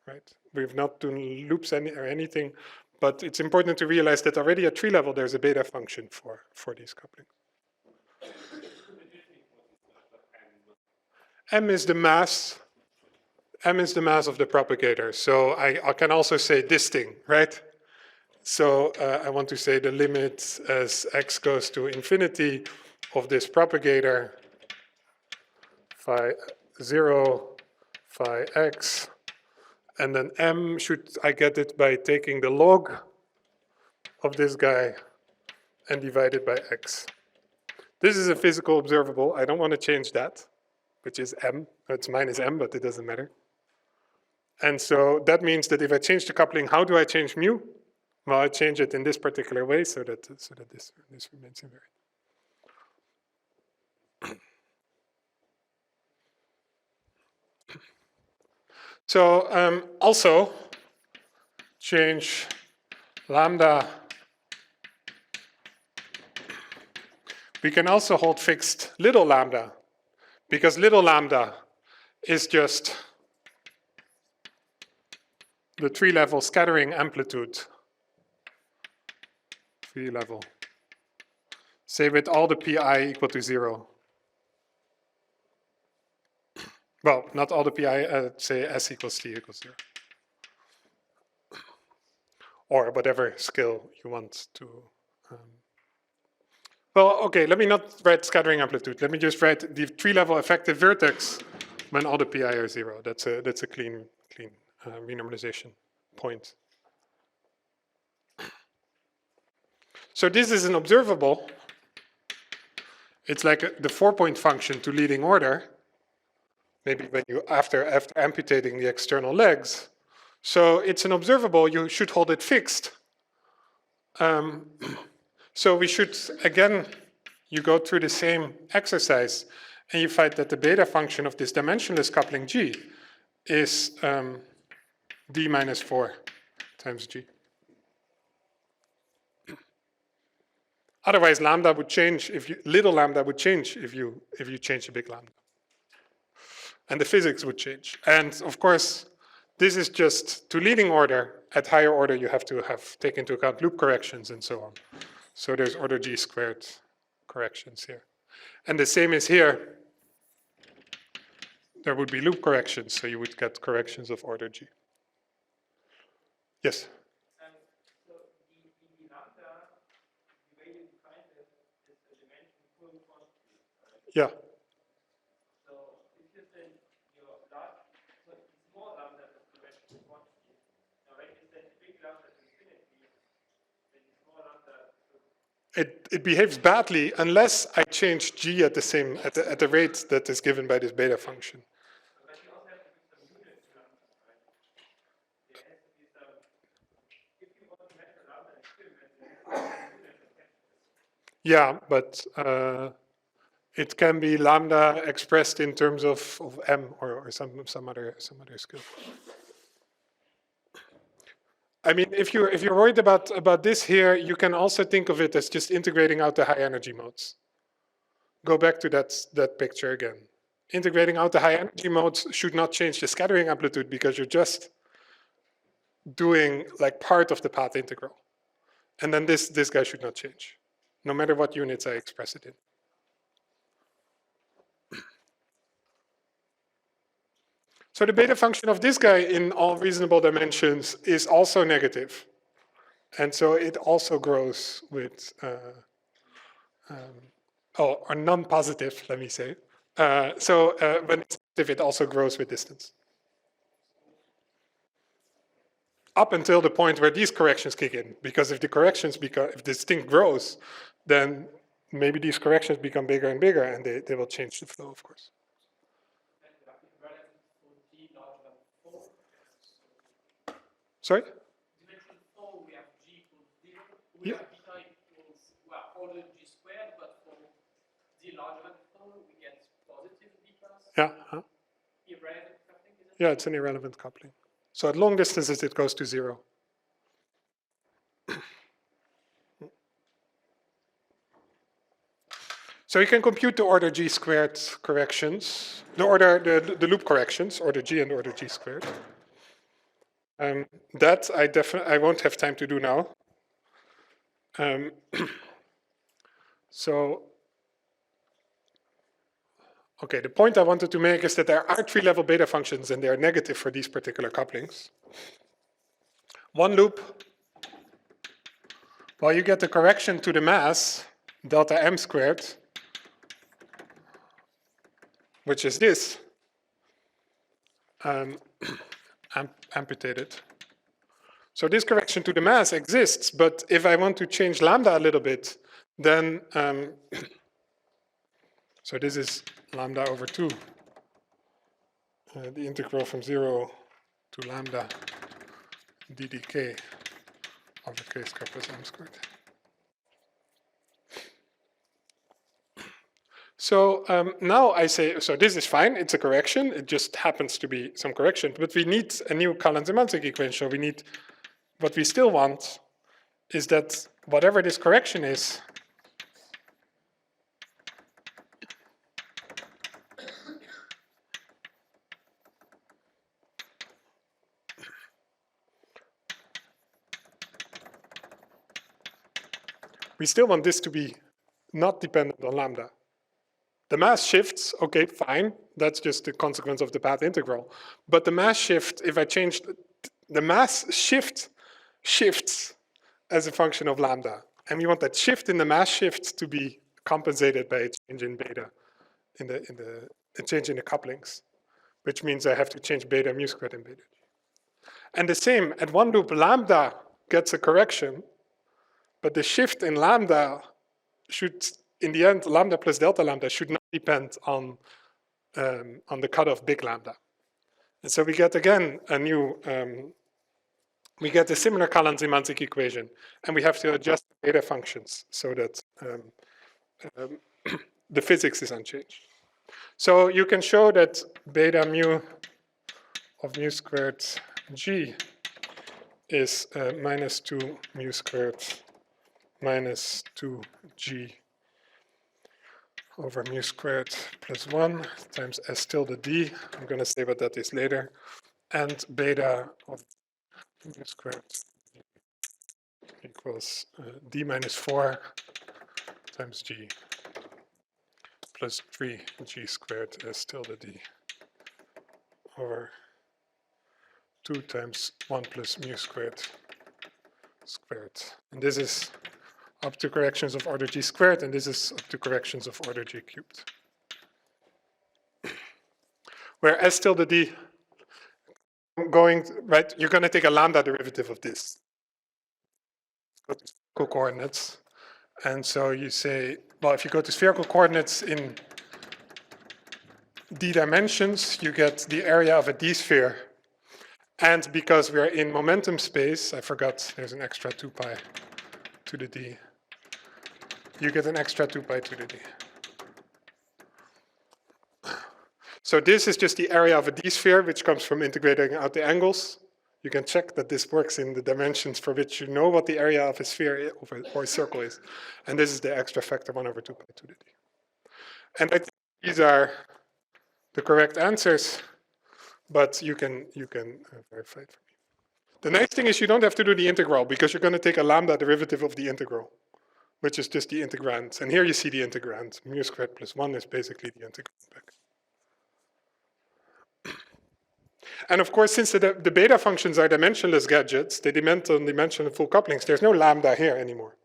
right? We've not done loops or anything, but it's important to realize that already at tree level there's a beta function for these couplings. M is the mass. M is the mass of the propagator. So I can also say this thing, right? So I want to say the limit as x goes to infinity of this propagator phi 0, phi x, and then m should, I get it by taking the log of this guy and divide it by x. This is a physical observable. I don't want to change that, which is m. It's minus m, but it doesn't matter. And so that means that if I change the coupling, how do I change mu? Well, I change it in this particular way so that this remains invariant. So also change lambda. We can also hold fixed little lambda, because little lambda is just the tree-level scattering amplitude. Tree-level. Say with all the pi equal to 0. Well, not all the pi, say s equals t equals 0. Or whatever scale you want to Well, okay, let me not write scattering amplitude. Let me just write the tree-level effective vertex when all the pi are 0. That's a clean renormalization point. So this is an observable. It's like the 4-point function to leading order. Maybe when you after amputating the external legs. So it's an observable. You should hold it fixed. So we should again. You go through the same exercise, and you find that the beta function of this dimensionless coupling G is d minus 4 times G. Otherwise, lambda would change if little lambda would change if you change the big lambda, and the physics would change. And of course, this is just to leading order. At higher order, you have to take into account loop corrections and so on. So there's order G squared corrections here. And the same is here. There would be loop corrections, so you would get corrections of order G. Yes? So the lambda, the way you define it, is the dimension full quantity, right? Yeah. So if you say your large, so the small lambda is the dimension full quantity. Now when you say the big lambda to infinity, then the small lambda. It behaves badly unless I change G at the same at the rate that is given by this beta function. But you also have to give some unit to lambda, right? There has to be some. If you want to measure lambda experiment, there has to be some unit attached. Yeah, but it can be lambda expressed in terms of m or some other skill. I mean, if you're worried about this here, you can also think of it as just integrating out the high energy modes. Go back to that picture again. Integrating out the high energy modes should not change the scattering amplitude because you're just doing like part of the path integral. And then this guy should not change, no matter what units I express it in. So the beta function of this guy in all reasonable dimensions is also negative. And so it also grows with, or non-positive, let me say. So when it's positive, it also grows with distance. Up until the point where these corrections kick in. Because if the corrections if this thing grows, then maybe these corrections become bigger and bigger, and they will change the flow, of course. Sorry? Dimension 4, we have G equals 0. We have beta equals, well, order G squared, but for D larger than 4, we get positive betas. Yeah. Huh? Irrelevant coupling, is it? Yeah, it's an irrelevant coupling. So at long distances, it goes to 0. So you can compute the order G squared corrections, the loop corrections, order G and order G squared. That I won't have time to do now. So, okay, the point I wanted to make is that there are tree-level beta functions and they are negative for these particular couplings. One loop, well, you get the correction to the mass, delta m squared, which is this, amputated. So this correction to the mass exists, but if I want to change lambda a little bit, then, so this is lambda over 2, the integral from 0 to lambda ddk over k squared plus m squared. So now I say, so this is fine, it's a correction, it just happens to be some correction, but we need a new Callan-Symanzik equation. We need, what we still want is that whatever this correction is, we still want this to be not dependent on lambda. The mass shifts, okay, fine. That's just the consequence of the path integral. But the mass shift, if I change, the mass shifts as a function of lambda. And we want that shift in the mass shift to be compensated by a change in beta, a change in the couplings, which means I have to change beta mu squared and beta g. And the same, at one loop, lambda gets a correction, but the shift in lambda should, in the end, lambda plus delta lambda should not depend on the cutoff big lambda. And so we get, again, a new, we get a similar Callan-Symanzik equation, and we have to adjust the beta functions so that the physics is unchanged. So you can show that beta mu of mu squared g is minus 2 mu squared minus 2g over mu squared plus 1 times s tilde d. I'm going to say what that is later. And beta of mu squared equals d minus 4 times g plus 3g squared s tilde d over 2 times 1 plus mu squared squared. And this is up to corrections of order g squared, and this is up to corrections of order g cubed. Where s tilde d going, right, you're going to take a lambda derivative of this. Go to spherical coordinates. And so you say, well, if you go to spherical coordinates in d dimensions, you get the area of a d sphere. And because we're in momentum space, I forgot there's an extra 2 pi to the d. You get an extra 2 pi to the d. So this is just the area of a d sphere, which comes from integrating out the angles. You can check that this works in the dimensions for which you know what the area of a sphere or a circle is. And this is the extra factor 1 over 2 pi to the d. And I think these are the correct answers, but you can verify it for me. The nice thing is you don't have to do the integral, because you're going to take a lambda derivative of the integral, which is just the integrand. And here you see the integrand. Mu squared plus 1 is basically the integrand back. And of course, since the beta functions are dimensionless gadgets, they depend on dimensional full couplings, there's no lambda here anymore.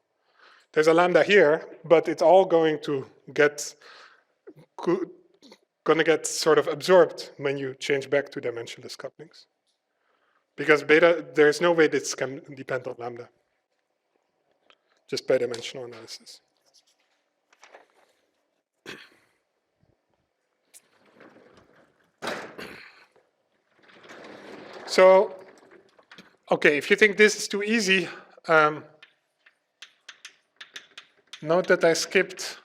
There's a lambda here, but it's all going to get sort of absorbed when you change back to dimensionless couplings. Because beta, there's no way this can depend on lambda, just by dimensional analysis. So, okay, if you think this is too easy, note that I skipped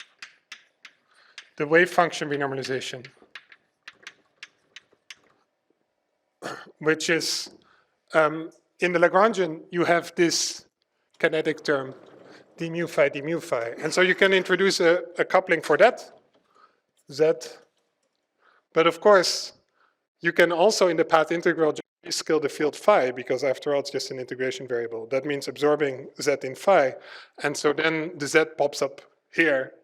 the wave function renormalization, which is, in the Lagrangian, you have this kinetic term, d mu phi, d mu phi. And so you can introduce a coupling for that, z. But of course, you can also, in the path integral, just scale the field phi, because after all, it's just an integration variable. That means absorbing z in phi. And so then the z pops up here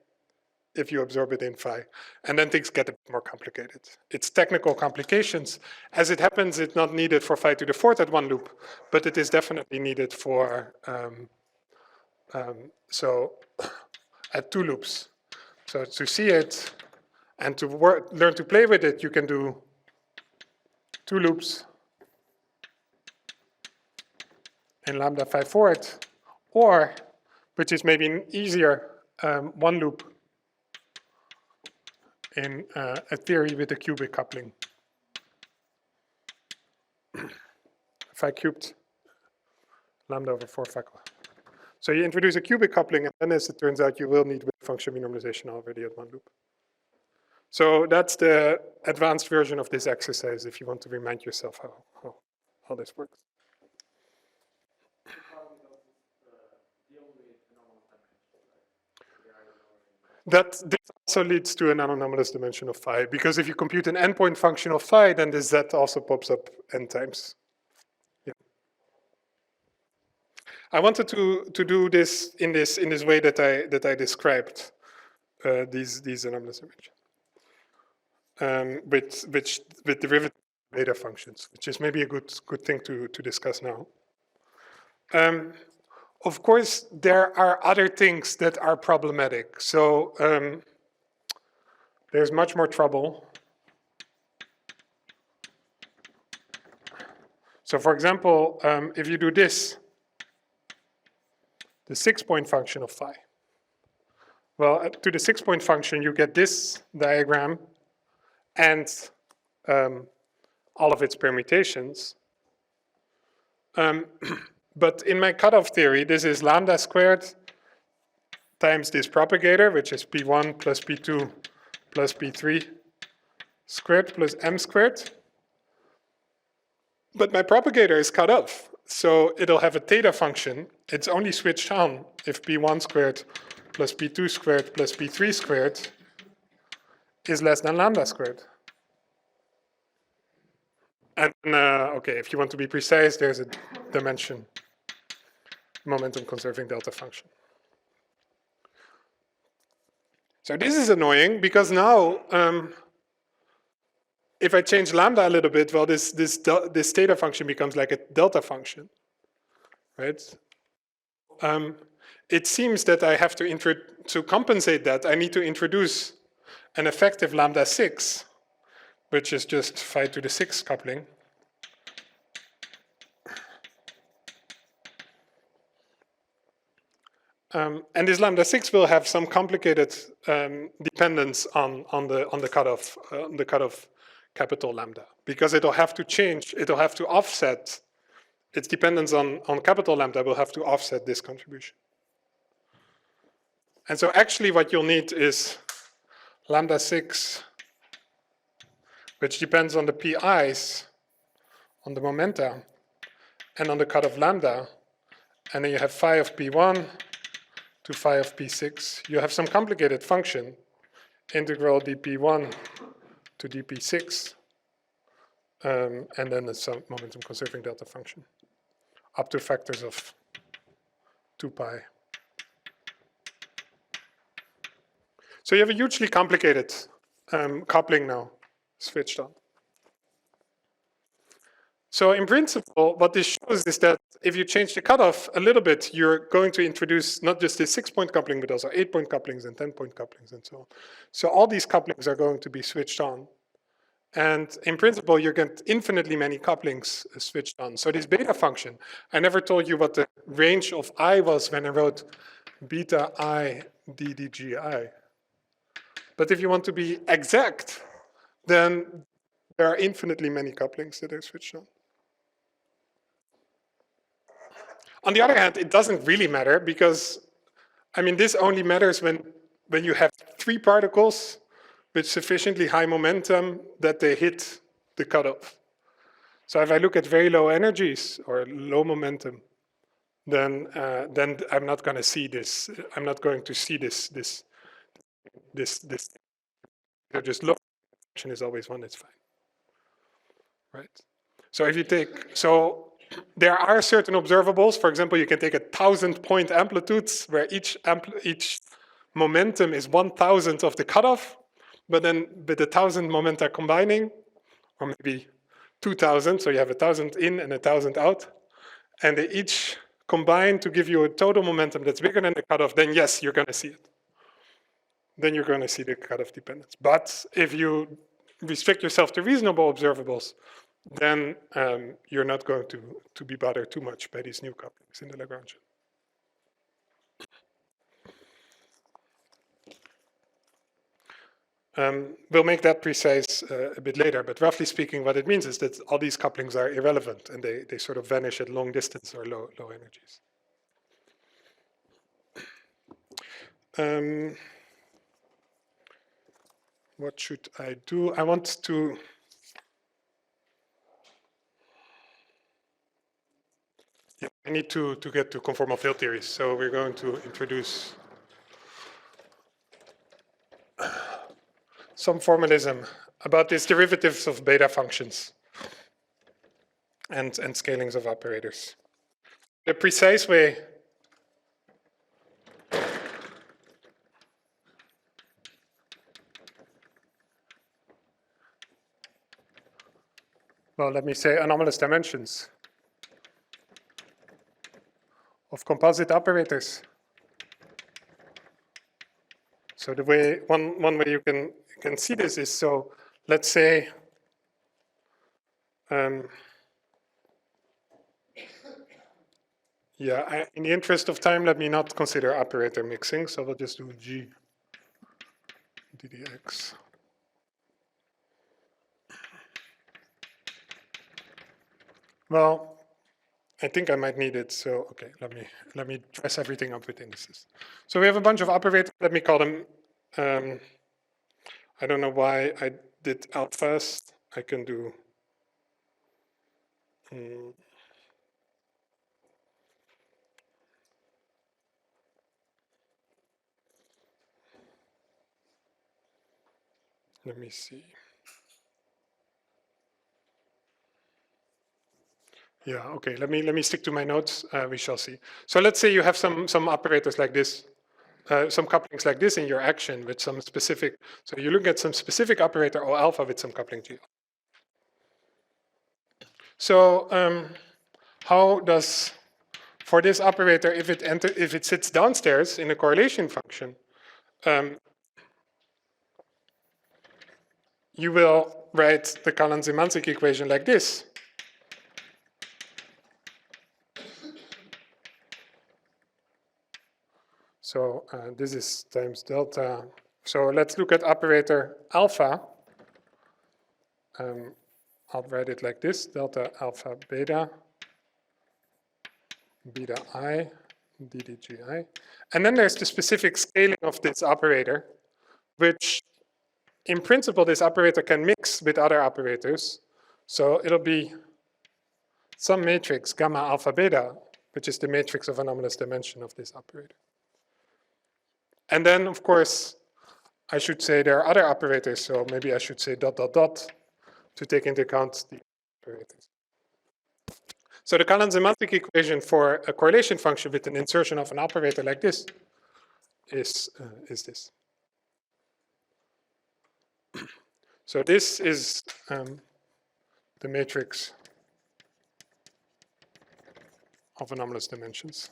if you absorb it in phi. And then things get a bit more complicated. It's technical complications. As it happens, it's not needed for phi to the 4th at one loop, but it is definitely needed for, so at 2 loops. So to see it and to learn to play with it, you can do 2 loops in lambda phi fourth, or, which is maybe easier, 1 loop in a theory with a cubic coupling. Phi cubed lambda over 4 phi. So you introduce a cubic coupling, and then as it turns out, you will need wave function renormalization already at 1 loop. So that's the advanced version of this exercise if you want to remind yourself how this works. This also leads to an anomalous dimension of phi, because if you compute an endpoint function of phi, then this z also pops up n times. Yeah. I wanted to do this in this way that I described these anomalous dimensions, with derivative beta functions, which is maybe a good thing to discuss now. Of course, there are other things that are problematic. So there's much more trouble. So for example, if you do this, the 6-point function of phi. Well, to the 6-point function, you get this diagram and all of its permutations. But in my cutoff theory, this is lambda squared times this propagator, which is P1 plus P2 plus P3 squared plus M squared. But my propagator is cut off, so it'll have a theta function. It's only switched on if P1 squared plus P2 squared plus P3 squared is less than lambda squared. And okay, if you want to be precise, there's a dimension momentum conserving delta function. So this is annoying because now if I change lambda a little bit, well, this theta function becomes like a delta function, right? It seems that I have to compensate that, I need to introduce an effective lambda 6, which is just phi to the 6 coupling. And this lambda 6 will have some complicated dependence on the cutoff capital lambda, because it'll have to change, it'll have to offset its dependence on capital lambda will have to offset this contribution. And so actually what you'll need is lambda 6, which depends on the PIs, on the momenta, and on the cutoff lambda. And then you have phi of P1 to phi of P6. You have some complicated function, integral dP1 to dP6, and then some momentum conserving delta function, up to factors of 2 pi. So you have a hugely complicated coupling now switched on. So in principle, what this shows is that if you change the cutoff a little bit, you're going to introduce not just this 6-point coupling, but also 8-point couplings and 10-point couplings and so on. So all these couplings are going to be switched on. And in principle, you get infinitely many couplings switched on. So this beta function, I never told you what the range of I was when I wrote beta I ddgi. But if you want to be exact, then there are infinitely many couplings that are switched on. On the other hand, it doesn't really matter because, I mean, this only matters when you have 3 particles with sufficiently high momentum that they hit the cutoff. So if I look at very low energies or low momentum, then I'm not going to see this. I'm not going to see this. Just low function is always 1. It's fine, right? So if you take there are certain observables. For example, you can take 1,000-point amplitudes where each momentum is 1,000th of the cutoff, but then with 1,000 momenta combining, or maybe 2,000, so you have 1,000 in and 1,000 out, and they each combine to give you a total momentum that's bigger than the cutoff, then yes, you're going to see it. Then you're going to see the cutoff dependence. But if you restrict yourself to reasonable observables, then you're not going to be bothered too much by these new couplings in the Lagrangian. We'll make that precise a bit later, but roughly speaking, what it means is that all these couplings are irrelevant and they sort of vanish at long distance or low energies. What should I do? I want to I need to get to conformal field theories, so we're going to introduce some formalism about these derivatives of beta functions and scalings of operators. The precise way well, let me say anomalous dimensions of composite operators. So the way, one way you can see this is, so let's say, yeah, in the interest of time, let me not consider operator mixing, so we'll just do G ddx. Well, I think I might need it, so okay, let me dress everything up with indices. So we have a bunch of operators, let me call them, I don't know why I did alphas, I can do, let me see. Yeah, okay, let me stick to my notes, we shall see. So let's say you have some operators like this, some couplings like this in your action with some specific, so you look at some specific operator O alpha with some coupling G. So how does, for this operator, if it sits downstairs in a correlation function, you will write the Callan-Symanzik equation like this. So this is times delta. So let's look at operator alpha. I'll write it like this, delta alpha beta, beta I, ddgi. And then there's the specific scaling of this operator, which in principle, this operator can mix with other operators. So it'll be some matrix gamma alpha beta, which is the matrix of anomalous dimension of this operator. And then, of course, I should say there are other operators, so maybe I should say dot, dot, dot to take into account the operators. So the Callan-Symanzik equation for a correlation function with an insertion of an operator like this is this. So this is the matrix of anomalous dimensions.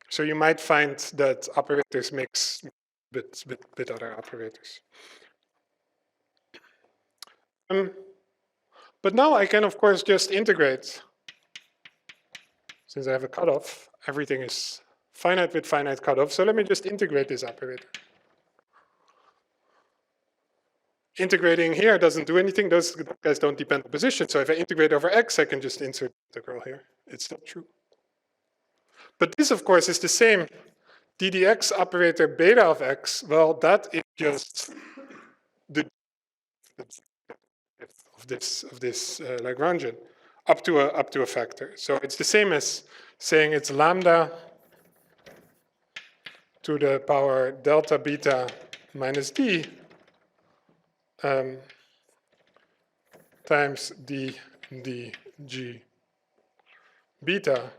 So you might find that operators mix with other operators. But now I can, of course, just integrate. Since I have a cutoff, everything is finite with finite cutoff. So let me just integrate this operator. Integrating here doesn't do anything. Those guys don't depend on position. So if I integrate over x, I can just insert the integral here. It's still true. But this, of course, is the same ddx operator beta of x. Well, that is just the of this Lagrangian up to a factor. So it's the same as saying it's lambda to the power delta beta minus d times d g beta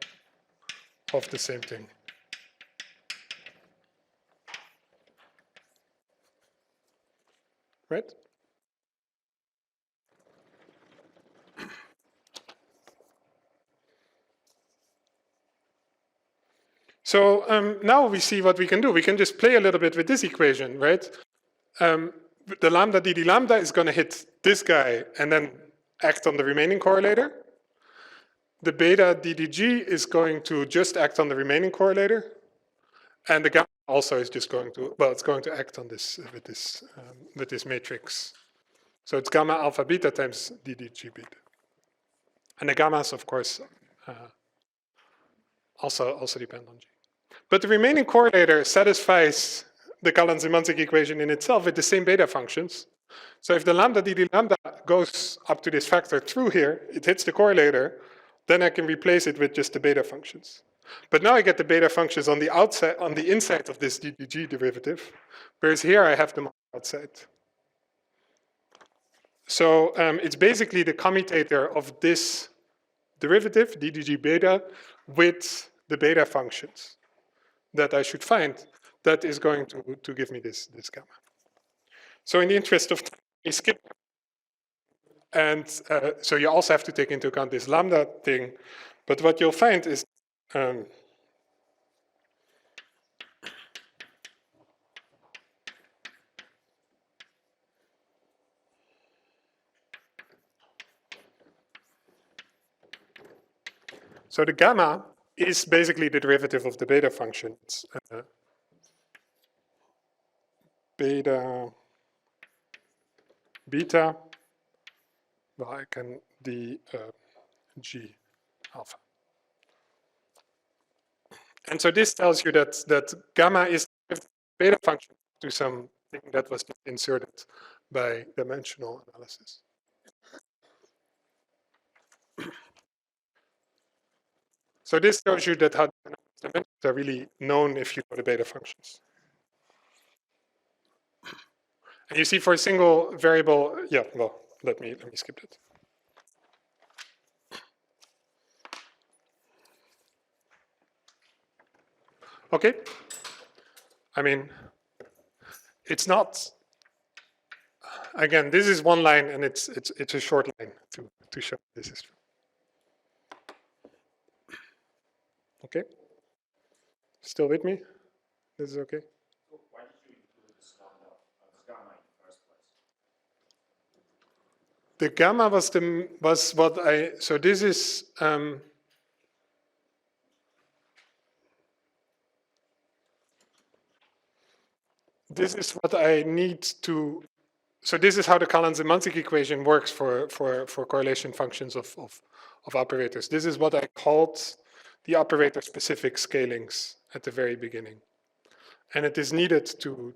of the same thing. Right? So now we see what we can do. We can just play a little bit with this equation, right? The lambda dd lambda is going to hit this guy and then act on the remaining correlator. The beta ddg is going to just act on the remaining correlator. And the gamma also is just going to, well, it's going to act on this with this matrix. So it's gamma alpha beta times ddg beta. And the gammas, of course, also depend on G. But the remaining correlator satisfies the Callan-Symanzik equation in itself with the same beta functions. So if the lambda dd lambda goes up to this factor through here, it hits the correlator, then I can replace it with just the beta functions. But now I get the beta functions on the outside, on the inside of this ddg derivative, whereas here I have them on the outside. So it's basically the commutator of this derivative, ddg beta, with the beta functions that I should find that is going to give me this gamma. So in the interest of time, we skip And so you also have to take into account this lambda thing. But what you'll find is so the gamma is basically the derivative of the beta function. It's beta, well, I can G alpha. And so this tells you that gamma is the beta function to something that was inserted by dimensional analysis. So this shows you that how dimensions are really known if you know the beta functions. And you see for a single variable, yeah, well, let me skip it. Okay. I mean, it's not, again, this is one line and it's a short line to show this is true. Okay? Still with me? This is okay? So why did you include this lambda as gamma in the first place? The gamma was what so this is, this is what I need to, so this is how the Callan-Symanzik equation works for correlation functions of operators. This is what I called the operator-specific scalings at the very beginning. And it is needed to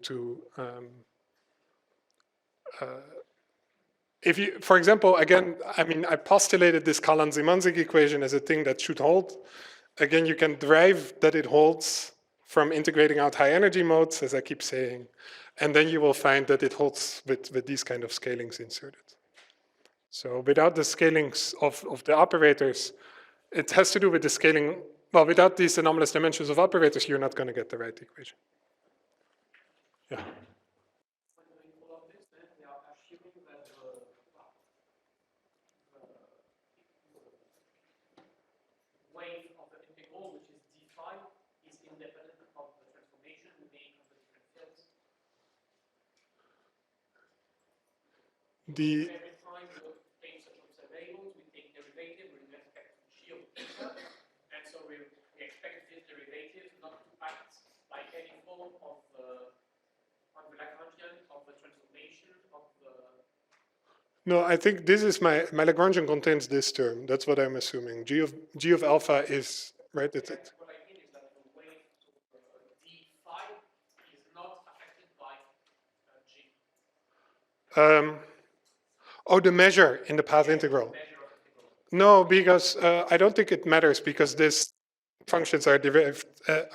if you, for example, again, I mean, I postulated this Callan-Symanzik equation as a thing that should hold. Again, you can derive that it holds from integrating out high energy modes, as I keep saying, and then you will find that it holds with these kind of scalings inserted. So without the scalings of the operators, it has to do with the scaling. Well, without these anomalous dimensions of operators, you're not going to get the right equation. Yeah. When doing all of this, then we are assuming that the wave of the integral, which is d phi, is independent of the transformation we make of the different fields. Every time we take such observations, we take derivative with respect to g of theta, and so we expect this derivative not to act like any form of on the Lagrangian of the transformation of the. No, I think this is my Lagrangian contains this term. That's what I'm assuming. G of alpha is right. It's it. What I mean is that the wave d phi is not affected by g. Oh, the measure in the path integral. No, because I don't think it matters because these functions are derived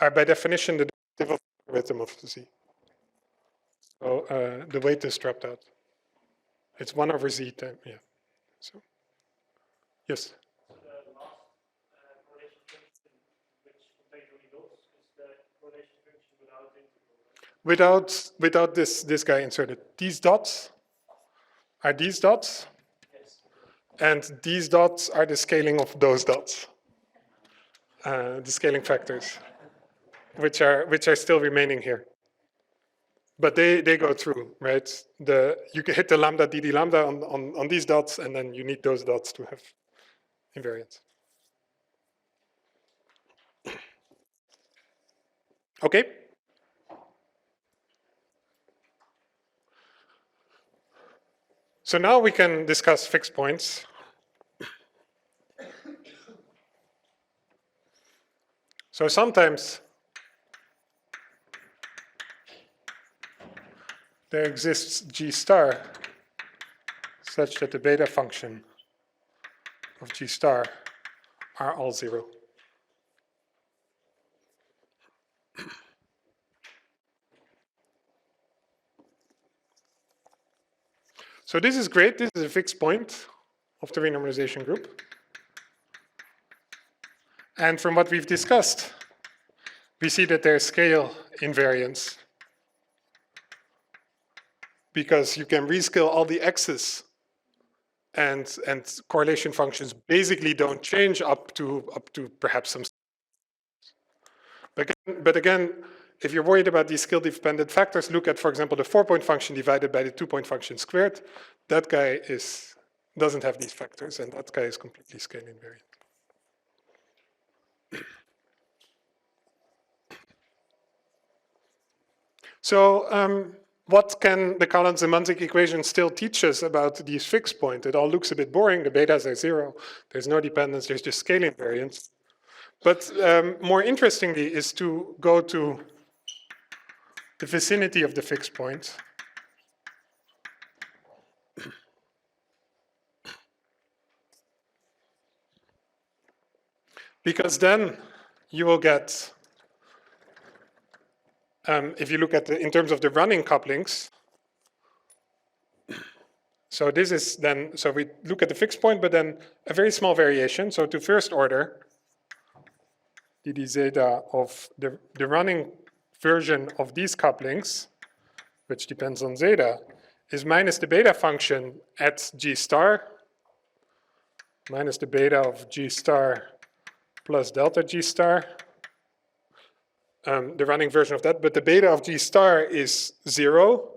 are by definition the derivative of the logarithm of z. So the weight is dropped out. It's 1 over z time, yeah. So, yes? So the last correlation function, which contains only those, is the correlation function without integral, right? Without this guy inserted. These dots are these dots, Yes. and these dots are the scaling of those dots. The scaling factors, which are still remaining here. But they go through, right? You can hit the lambda dd lambda on these dots, and then you need those dots to have invariance. Okay? So now we can discuss fixed points. So sometimes there exists G star such that the beta function of G star are all 0. So this is great. This is a fixed point of the renormalization group. And from what we've discussed, we see that there's scale invariance because you can rescale all the x's and correlation functions basically don't change up to perhaps some. But again, if you're worried about these skill-dependent factors, look at, for example, the 4-point function divided by the 2-point function squared. That guy doesn't have these factors, and that guy is completely scale invariant. So what can the Callan-Symanzik equation still teach us about these fixed points? It all looks a bit boring. The betas are 0. There's no dependence. There's just scale invariance. But more interestingly is to go to the vicinity of the fixed point. Because then you will get, if you look at in terms of the running couplings, so this is then, so we look at the fixed point, but then a very small variation. So to first order, dd zeta of the running version of these couplings, which depends on zeta, is minus the beta function at G star, minus the beta of G star plus delta G star, the running version of that, but the beta of G star is 0,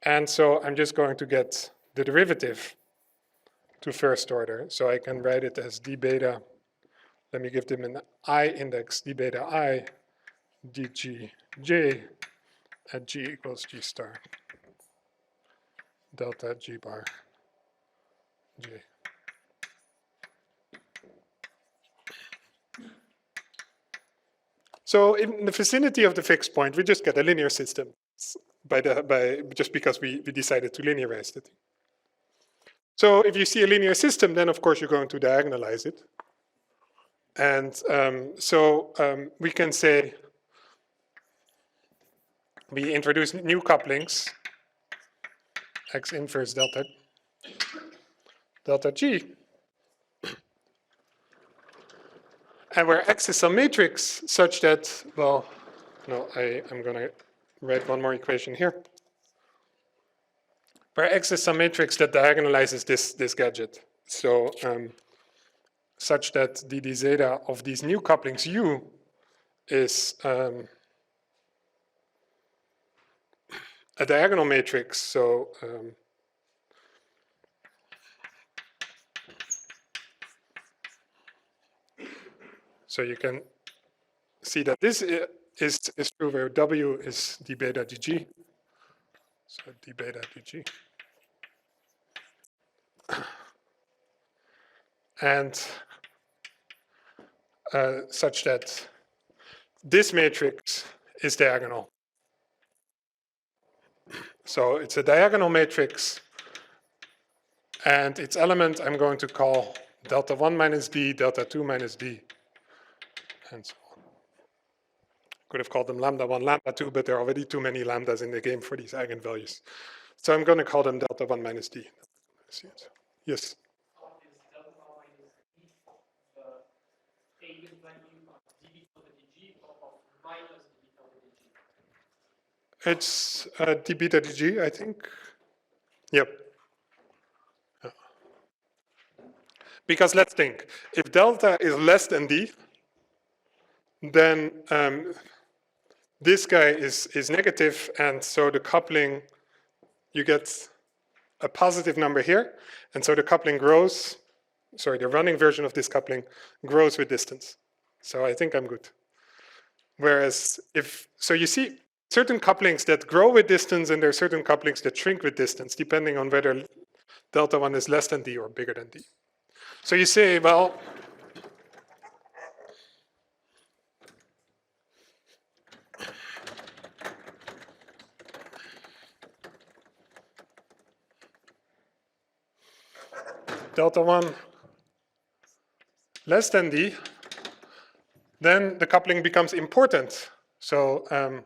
and so I'm just going to get the derivative to first order. So I can write it as d beta, let me give them an I index, d beta I, dg j at G equals G star, delta G bar J. So in the vicinity of the fixed point, we just get a linear system just because we decided to linearize the thing. So if you see a linear system, then of course you're going to diagonalize it. And we can say we introduce new couplings, x inverse delta G. And where X is some matrix such that, well, no, I'm going to write one more equation here. Where X is some matrix that diagonalizes this gadget. So such that dd zeta of these new couplings U is a diagonal matrix. So so you can see that this is true where W is d beta dg. So d beta dg. And such that this matrix is diagonal. So it's a diagonal matrix, and its element I'm going to call delta 1 minus d, delta 2 minus d, and so on. Could have called them lambda 1, lambda 2, but there are already too many lambdas in the game for these eigenvalues. So I'm going to call them delta 1 minus d. Yes? It's d beta dg, I think. Yep. Yeah. Because let's think, if delta is less than d, then this guy is negative, and so the coupling, you get a positive number here, and so the coupling grows, sorry, the running version of this coupling grows with distance. So I think I'm good. Whereas so you see, certain couplings that grow with distance, and there are certain couplings that shrink with distance, depending on whether delta 1 is less than d or bigger than d. So you say, well, delta 1 less than d, then the coupling becomes important. So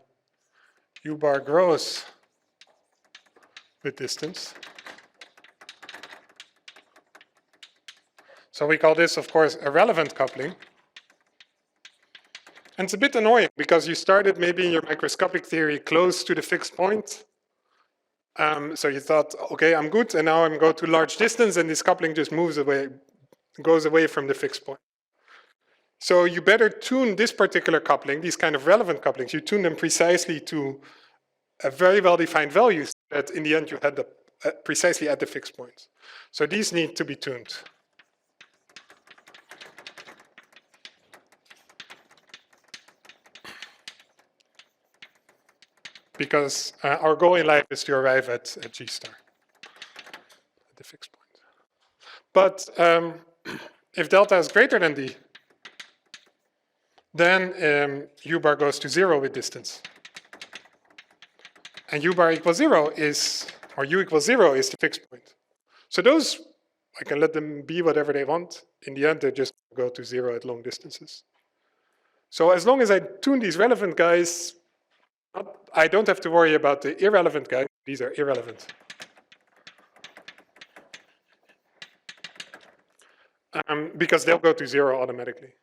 U bar grows with distance. So we call this, of course, a relevant coupling. And it's a bit annoying because you started maybe in your microscopic theory close to the fixed point, So you thought, okay, I'm good, and now I'm going to large distance, and this coupling just moves away, goes away from the fixed point. So you better tune this particular coupling, these kind of relevant couplings, you tune them precisely to a very well-defined value so that in the end you had the precisely at the fixed point. So these need to be tuned. Because our goal in life is to arrive at G star, at the fixed point. But if delta is greater than D, then U bar goes to 0 with distance. And U bar equals 0 is, or U equals 0 is the fixed point. So those, I can let them be whatever they want. In the end, they just go to 0 at long distances. So as long as I tune these relevant guys, I don't have to worry about the irrelevant guys. These are irrelevant. Because they'll go to 0 automatically.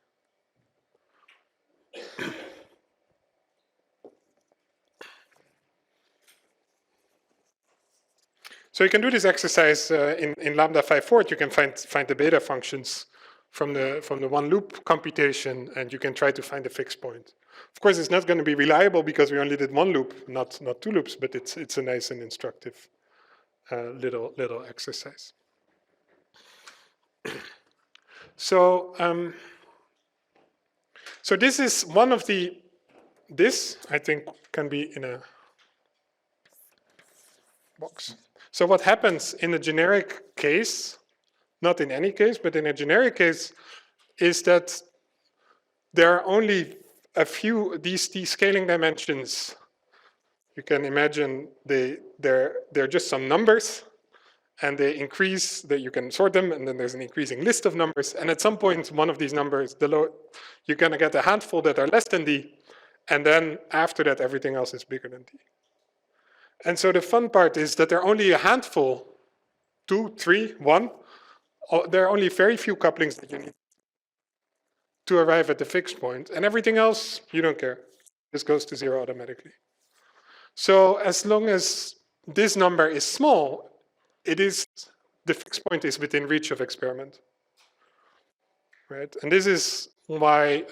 So you can do this exercise in lambda 5/4. You can find the beta functions from the one loop computation, and you can try to find a fixed point. Of course, it's not going to be reliable because we only did one loop, not two loops, but it's a nice and instructive little exercise. So so this is one of the, this I think can be in a box. So what happens in a generic case, not in any case, but in a generic case, is that there are only a few, these scaling dimensions. You can imagine they're just some numbers, and they increase, that you can sort them, and then there's an increasing list of numbers, and at some point, one of these numbers, you're gonna get a handful that are less than D, and then after that, everything else is bigger than D. And so the fun part is that there are only a handful, 2, 3, 1. There are only very few couplings that you need to arrive at the fixed point, and everything else, you don't care. This goes to 0 automatically. So as long as this number is small, the fixed point is within reach of experiment, right? And this is why,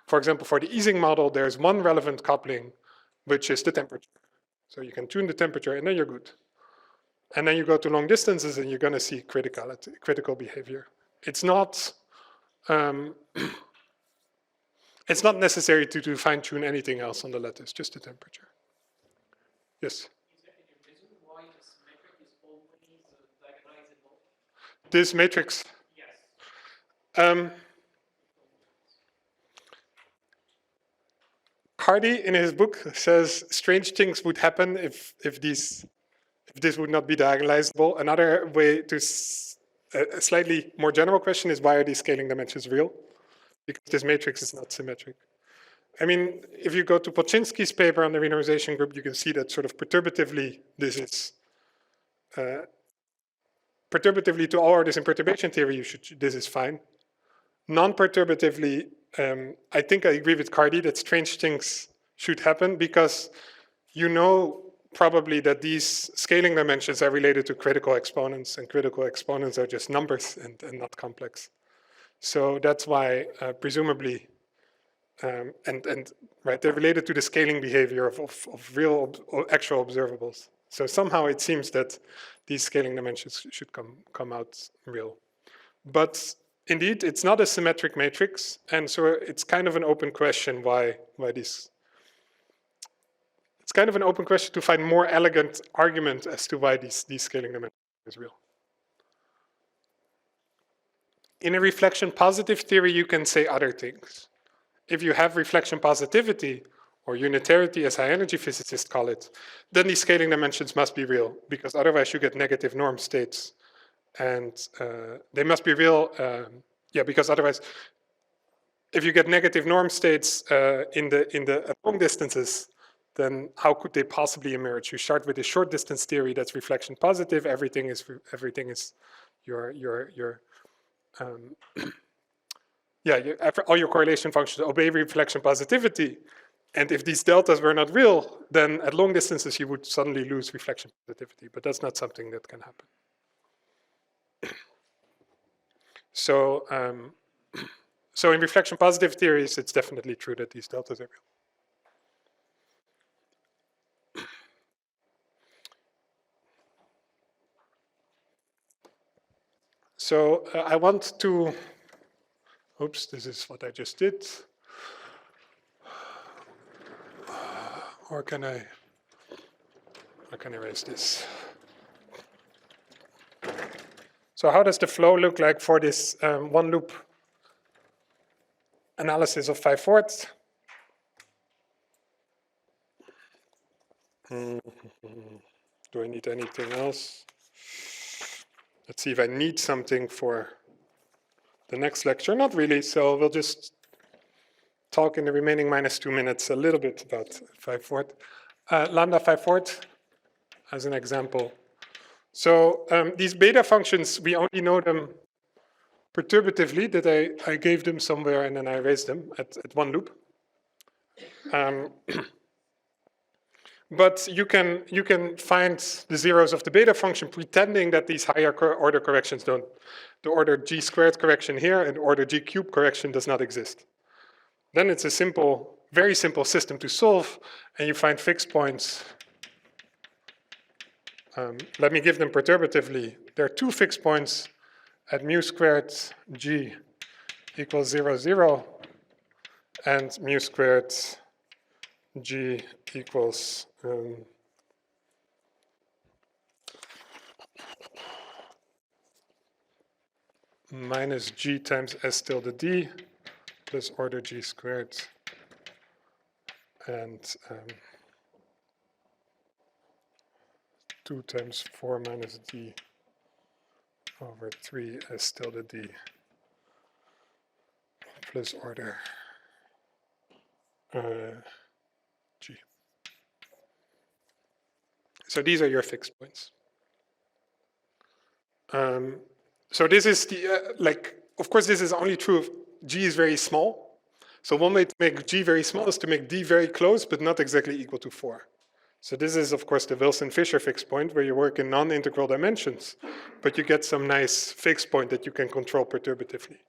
for example, for the Ising model, there's one relevant coupling, which is the temperature. So you can tune the temperature, and then you're good. And then you go to long distances, and you're going to see critical behavior. It's not it's not necessary to fine-tune anything else on the lattice, just the temperature. Yes? Is there any reason why this metric is always diagonalizable? This matrix? Yes. Hardy, in his book, says strange things would happen if this would not be diagonalizable. Another way to, a slightly more general question is, why are these scaling dimensions real? Because this matrix is not symmetric. I mean, if you go to Pociński's paper on the renormalization group, you can see that sort of perturbatively, this is, perturbatively to all orders in perturbation theory, this is fine. Non-perturbatively, I think I agree with Cardy that strange things should happen because you know probably that these scaling dimensions are related to critical exponents, and critical exponents are just numbers and not complex. So that's why presumably, right, they're related to the scaling behavior of real actual observables. So somehow it seems that these scaling dimensions should come out real. But indeed, it's not a symmetric matrix, and so it's kind of an open question why this. It's kind of an open question to find more elegant argument as to why these scaling dimensions is real. In a reflection positive theory, you can say other things. If you have reflection positivity, or unitarity as high energy physicists call it, then these scaling dimensions must be real, because otherwise you get negative norm states. And they must be real, because otherwise, if you get negative norm states in the long distances, then how could they possibly emerge? You start with a short distance theory that's reflection positive. Everything is all your correlation functions obey reflection positivity. And if these deltas were not real, then at long distances you would suddenly lose reflection positivity, but that's not something that can happen. So, so in reflection positive theories, it's definitely true that these deltas are real. So I want to, oops, this is what I just did. Or can I erase this? So how does the flow look like for this one loop analysis of 5/4? Do I need anything else? Let's see if I need something for the next lecture. Not really, so we'll just talk in the remaining -2 minutes a little bit about 5/4. Lambda 5/4 as an example. So these beta functions, we only know them perturbatively, that I gave them somewhere and then I erased them at one loop. But you can find the zeros of the beta function pretending that these higher order corrections don't. The order g squared correction here and order g cubed correction does not exist. Then it's a simple, very simple system to solve, and you find fixed points. Let me give them perturbatively. There are two fixed points at mu squared g equals 0, 0, and mu squared g equals minus g times s tilde d plus order g squared and 2 times 4 minus d over 3 s tilde d plus order g. So these are your fixed points. So this is the, of course this is only true if g is very small. So one way to make g very small is to make d very close, but not exactly equal to 4. So this is, of course, the Wilson-Fisher fixed point, where you work in non-integral dimensions, but you get some nice fixed point that you can control perturbatively.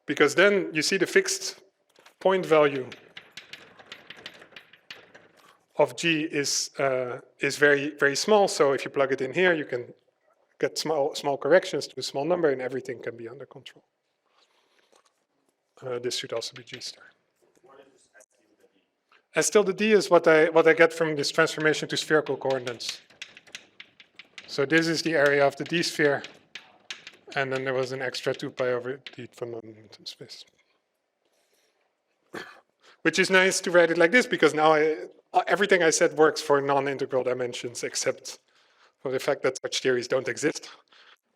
Because then you see the fixed point value of g is very, very small. So if you plug it in here, you can get small corrections to a small number, and everything can be under control. This should also be g star. What is this S tilde d? S tilde d is what I get from this transformation to spherical coordinates. So this is the area of the d sphere, and then there was an extra 2 pi over d from the momentum space. Which is nice to write it like this, because now everything I said works for non-integral dimensions, except for the fact that such theories don't exist,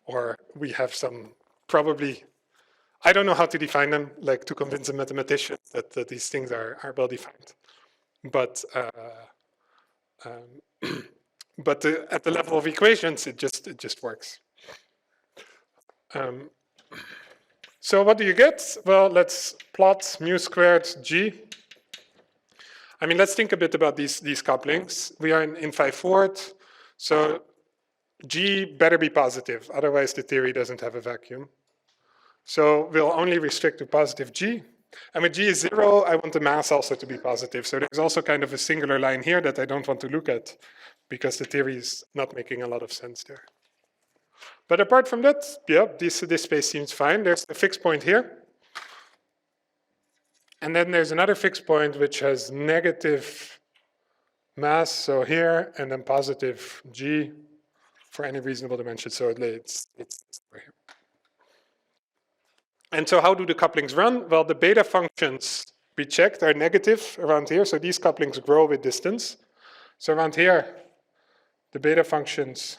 or we have some probably, I don't know how to define them, like to convince a mathematician that these things are well defined. But at the level of equations, it just works. So what do you get? Well, let's plot mu squared g. I mean, let's think a bit about these couplings. We are in 5/4, so g better be positive, otherwise the theory doesn't have a vacuum. So we'll only restrict to positive g. And when g is 0, I want the mass also to be positive. So there's also kind of a singular line here that I don't want to look at, because the theory is not making a lot of sense there. But apart from that, yeah, this space seems fine. There's a fixed point here. And then there's another fixed point which has negative mass, so here, and then positive g for any reasonable dimension. So it's over here. And so how do the couplings run? Well, the beta functions we checked are negative around here. So these couplings grow with distance. So around here, the beta functions,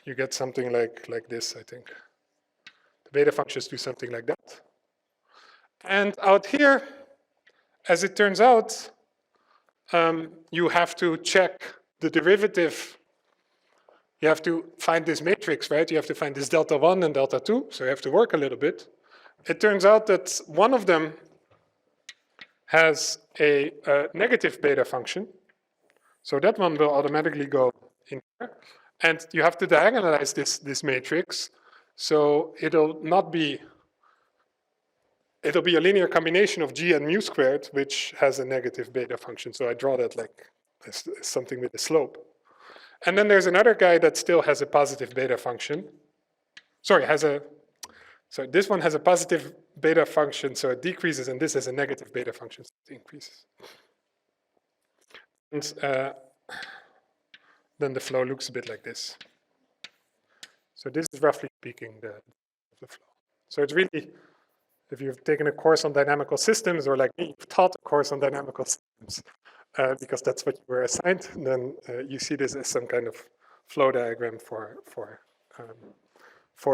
you get something like this, I think. The beta functions do something like that. And out here, as it turns out, you have to check the derivative. You have to find this matrix, right? You have to find this delta 1 and delta 2, so you have to work a little bit. It turns out that one of them has a negative beta function. So that one will automatically go in there. And you have to diagonalize this matrix. So it'll be a linear combination of G and mu squared, which has a negative beta function. So I draw that like as something with a slope. And then there's another guy that still has a positive beta function. Sorry, so this one has a positive beta function, so it decreases, and this has a negative beta function, so it increases. And then the flow looks a bit like this. So this is roughly speaking the flow. So it's really, if you've taken a course on dynamical systems, or like me, you've taught a course on dynamical systems, because that's what you were assigned, then you see this as some kind of flow diagram for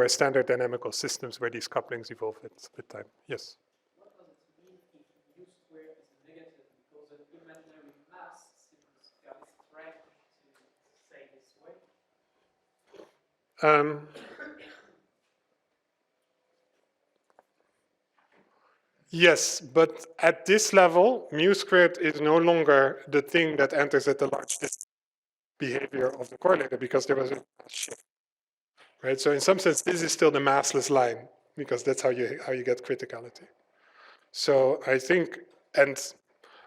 a standard dynamical systems where these couplings evolve with time. Yes? What does it mean if mu squared is negative? Because an imaginary mass seems correct to say this way. Yes, but at this level, mu squared is no longer the thing that enters at the large distance behavior of the correlator, because there was a shift, right? So in some sense, this is still the massless line, because that's how you get criticality. So I think, and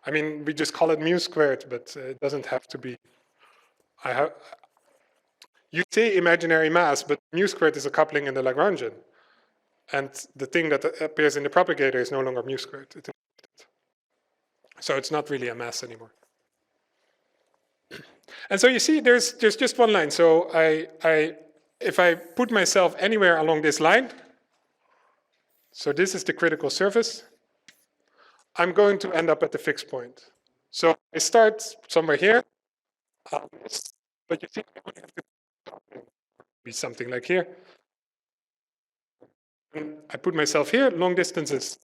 I mean, we just call it mu squared, but it doesn't have to be. You say imaginary mass, but mu squared is a coupling in the Lagrangian. And the thing that appears in the propagator is no longer mu squared. So it's not really a mass anymore. And so you see, there's just one line. So if I put myself anywhere along this line, so this is the critical surface, I'm going to end up at the fixed point. So I start somewhere here, but you see, I only have to be something like here. And I put myself here, long distances.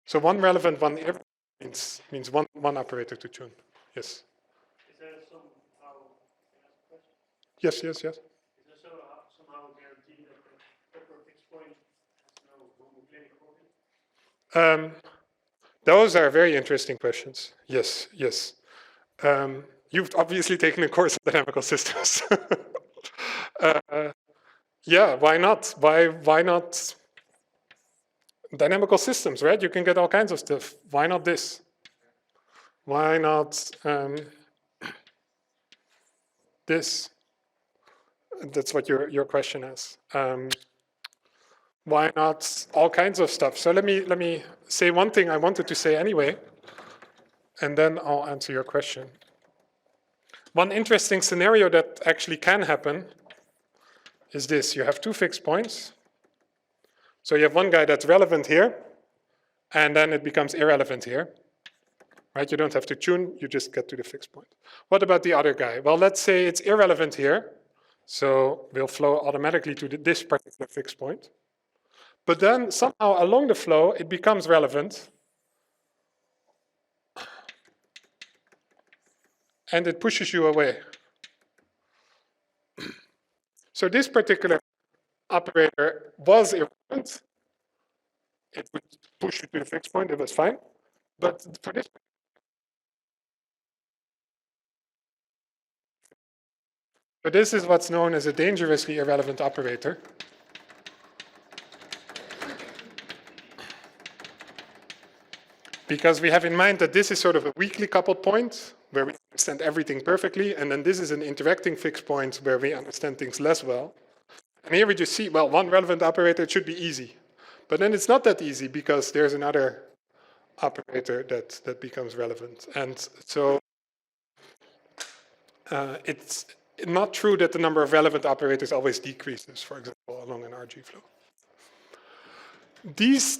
So one relevant, one error means one operator to tune. Yes. Is there somehow, Yes. is there somehow a guarantee that the upper fixed point has no homoclinic orbit? Those are very interesting questions. Yes. You've obviously taken a course in dynamical systems. Yeah, why not? Why not dynamical systems, right? You can get all kinds of stuff. Why not this? Why not this? That's what your question is. Why not all kinds of stuff? So let me say one thing I wanted to say anyway, and then I'll answer your question. One interesting scenario that actually can happen is this. You have two fixed points. So you have one guy that's relevant here, and then it becomes irrelevant here. Right? You don't have to tune, you just get to the fixed point. What about the other guy? Well, let's say it's irrelevant here. So we'll flow automatically to this particular fixed point. But then somehow along the flow, it becomes relevant. And it pushes you away. So this particular operator was irrelevant. It would push you to the fixed point, it was fine. But for this, so this is what's known as a dangerously irrelevant operator. Because we have in mind that this is sort of a weakly coupled point where we understand everything perfectly, and then this is an interacting fixed point where we understand things less well. And here we just see, well, one relevant operator, it should be easy. But then it's not that easy because there's another operator that becomes relevant. And so it's not true that the number of relevant operators always decreases, for example, along an RG flow.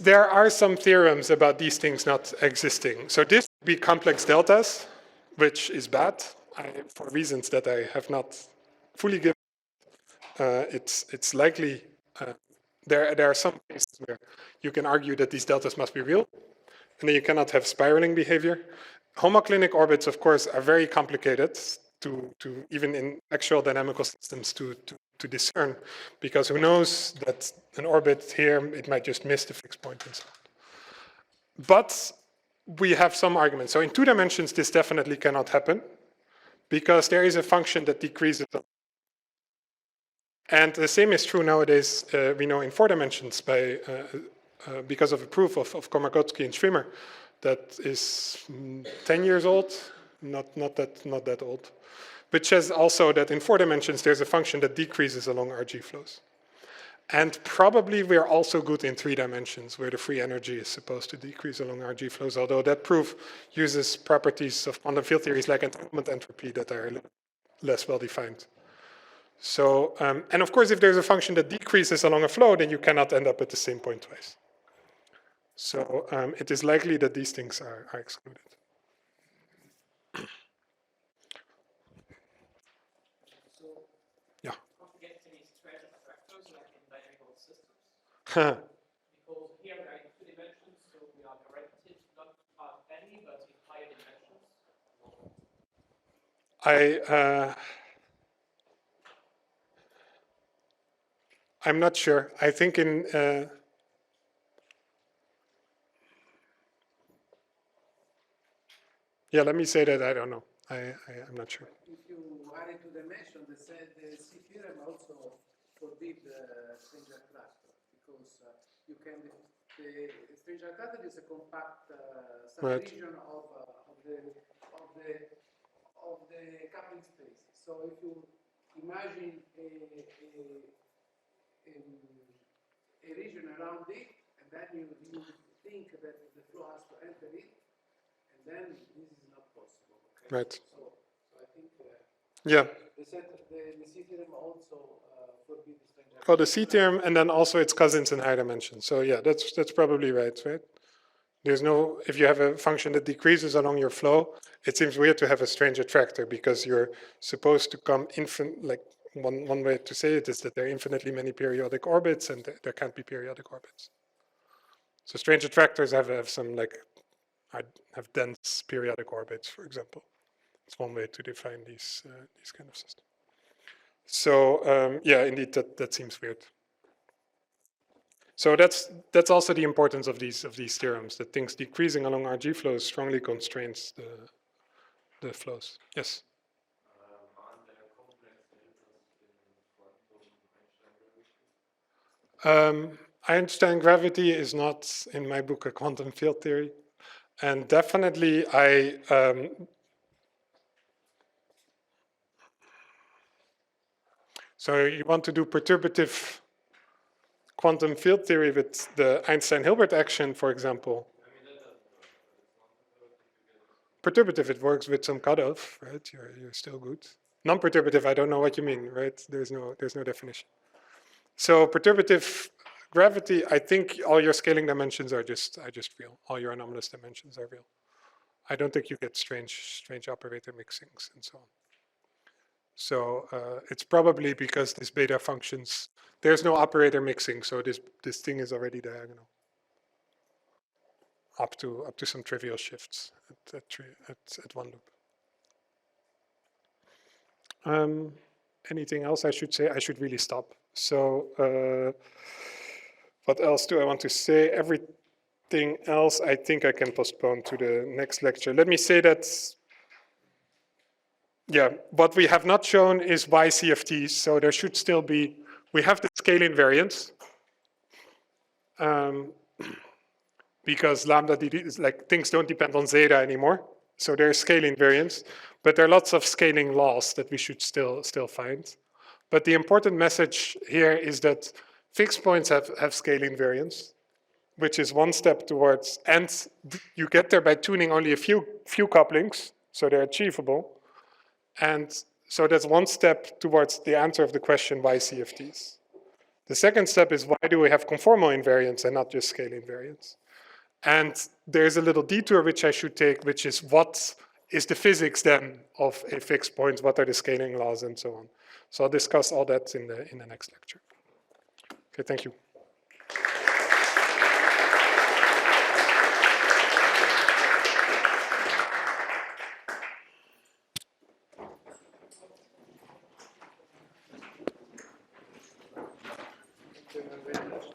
There are some theorems about these things not existing. So this would be complex deltas, which is bad, for reasons that I have not fully given. It's likely, there are some cases where you can argue that these deltas must be real, and then you cannot have spiraling behavior. Homoclinic orbits, of course, are very complicated to even in actual dynamical systems to discern, because who knows that an orbit here, it might just miss the fixed point and so but we have some arguments. So in 2 dimensions, this definitely cannot happen because there is a function that decreases. And the same is true nowadays, we know in 4 dimensions by, because of a proof of Komarkotsky and Schwimmer that is 10 years old, not that old, which says also that in 4 dimensions there's a function that decreases along RG flows. And probably we're also good in 3 dimensions where the free energy is supposed to decrease along RG flows, although that proof uses properties of quantum field theories like entanglement entropy that are less well defined. So, and of course, if there's a function that decreases along a flow, then you cannot end up at the same point twice. So it is likely that these things are excluded. So, yeah. Can't get any strange attractors like in dynamical systems. Because here we are in 2 dimensions, so we are directed not to have any, but in higher dimensions. I'm not sure. I think in yeah, let me say that I don't know. I'm not sure. If you are in 2 dimensions, the C theorem also forbid strange attractor because you can. The strange attractor is a compact subregion of the coupling space. So if you imagine a region around it, and then you think that the flow has to enter it, and then this is not possible. Okay? Right. So I think yeah. the C theorem also forbids the strange attractor. Oh, the C theorem, and then also its cousins in higher dimensions. So yeah, that's probably right. There's no, if you have a function that decreases along your flow, it seems weird to have a strange attractor because you're supposed to come infinite, like one way to say it is that there are infinitely many periodic orbits and there can't be periodic orbits. So strange attractors have some like, have dense periodic orbits, for example. It's one way to define these kind of systems. So yeah, indeed, that seems weird. So that's also the importance of these theorems, that things decreasing along RG flows strongly constrains the flows. Yes. I understand gravity is not in my book a quantum field theory, and definitely so you want to do perturbative quantum field theory with the Einstein-Hilbert action, for example. Perturbative, it works with some cutoff, right? You're still good. Non-perturbative, I don't know what you mean, right? There's no definition. So perturbative gravity, I think all your scaling dimensions are just real. All your anomalous dimensions are real. I don't think you get strange operator mixings and so on. So it's probably because this beta functions, there's no operator mixing, so this thing is already diagonal up to some trivial shifts at one loop. Anything else I should say? I should really stop. So what else do I want to say? Everything else I think I can postpone to the next lecture. Let me say that, yeah, what we have not shown is Y CFTs, so there should still be, we have the scale invariance, because lambda is like things don't depend on zeta anymore, so there's scale invariance, but there are lots of scaling laws that we should still find. But the important message here is that fixed points have scale invariance, which is one step towards, and you get there by tuning only a few couplings, so they're achievable. And so that's one step towards the answer of the question, why CFTs? The second step is, why do we have conformal invariance and not just scale invariance? And there's a little detour which I should take, which is, what is the physics then of a fixed point? What are the scaling laws and so on? So I'll discuss all that in the next lecture. Okay, thank you.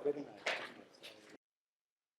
Very nice.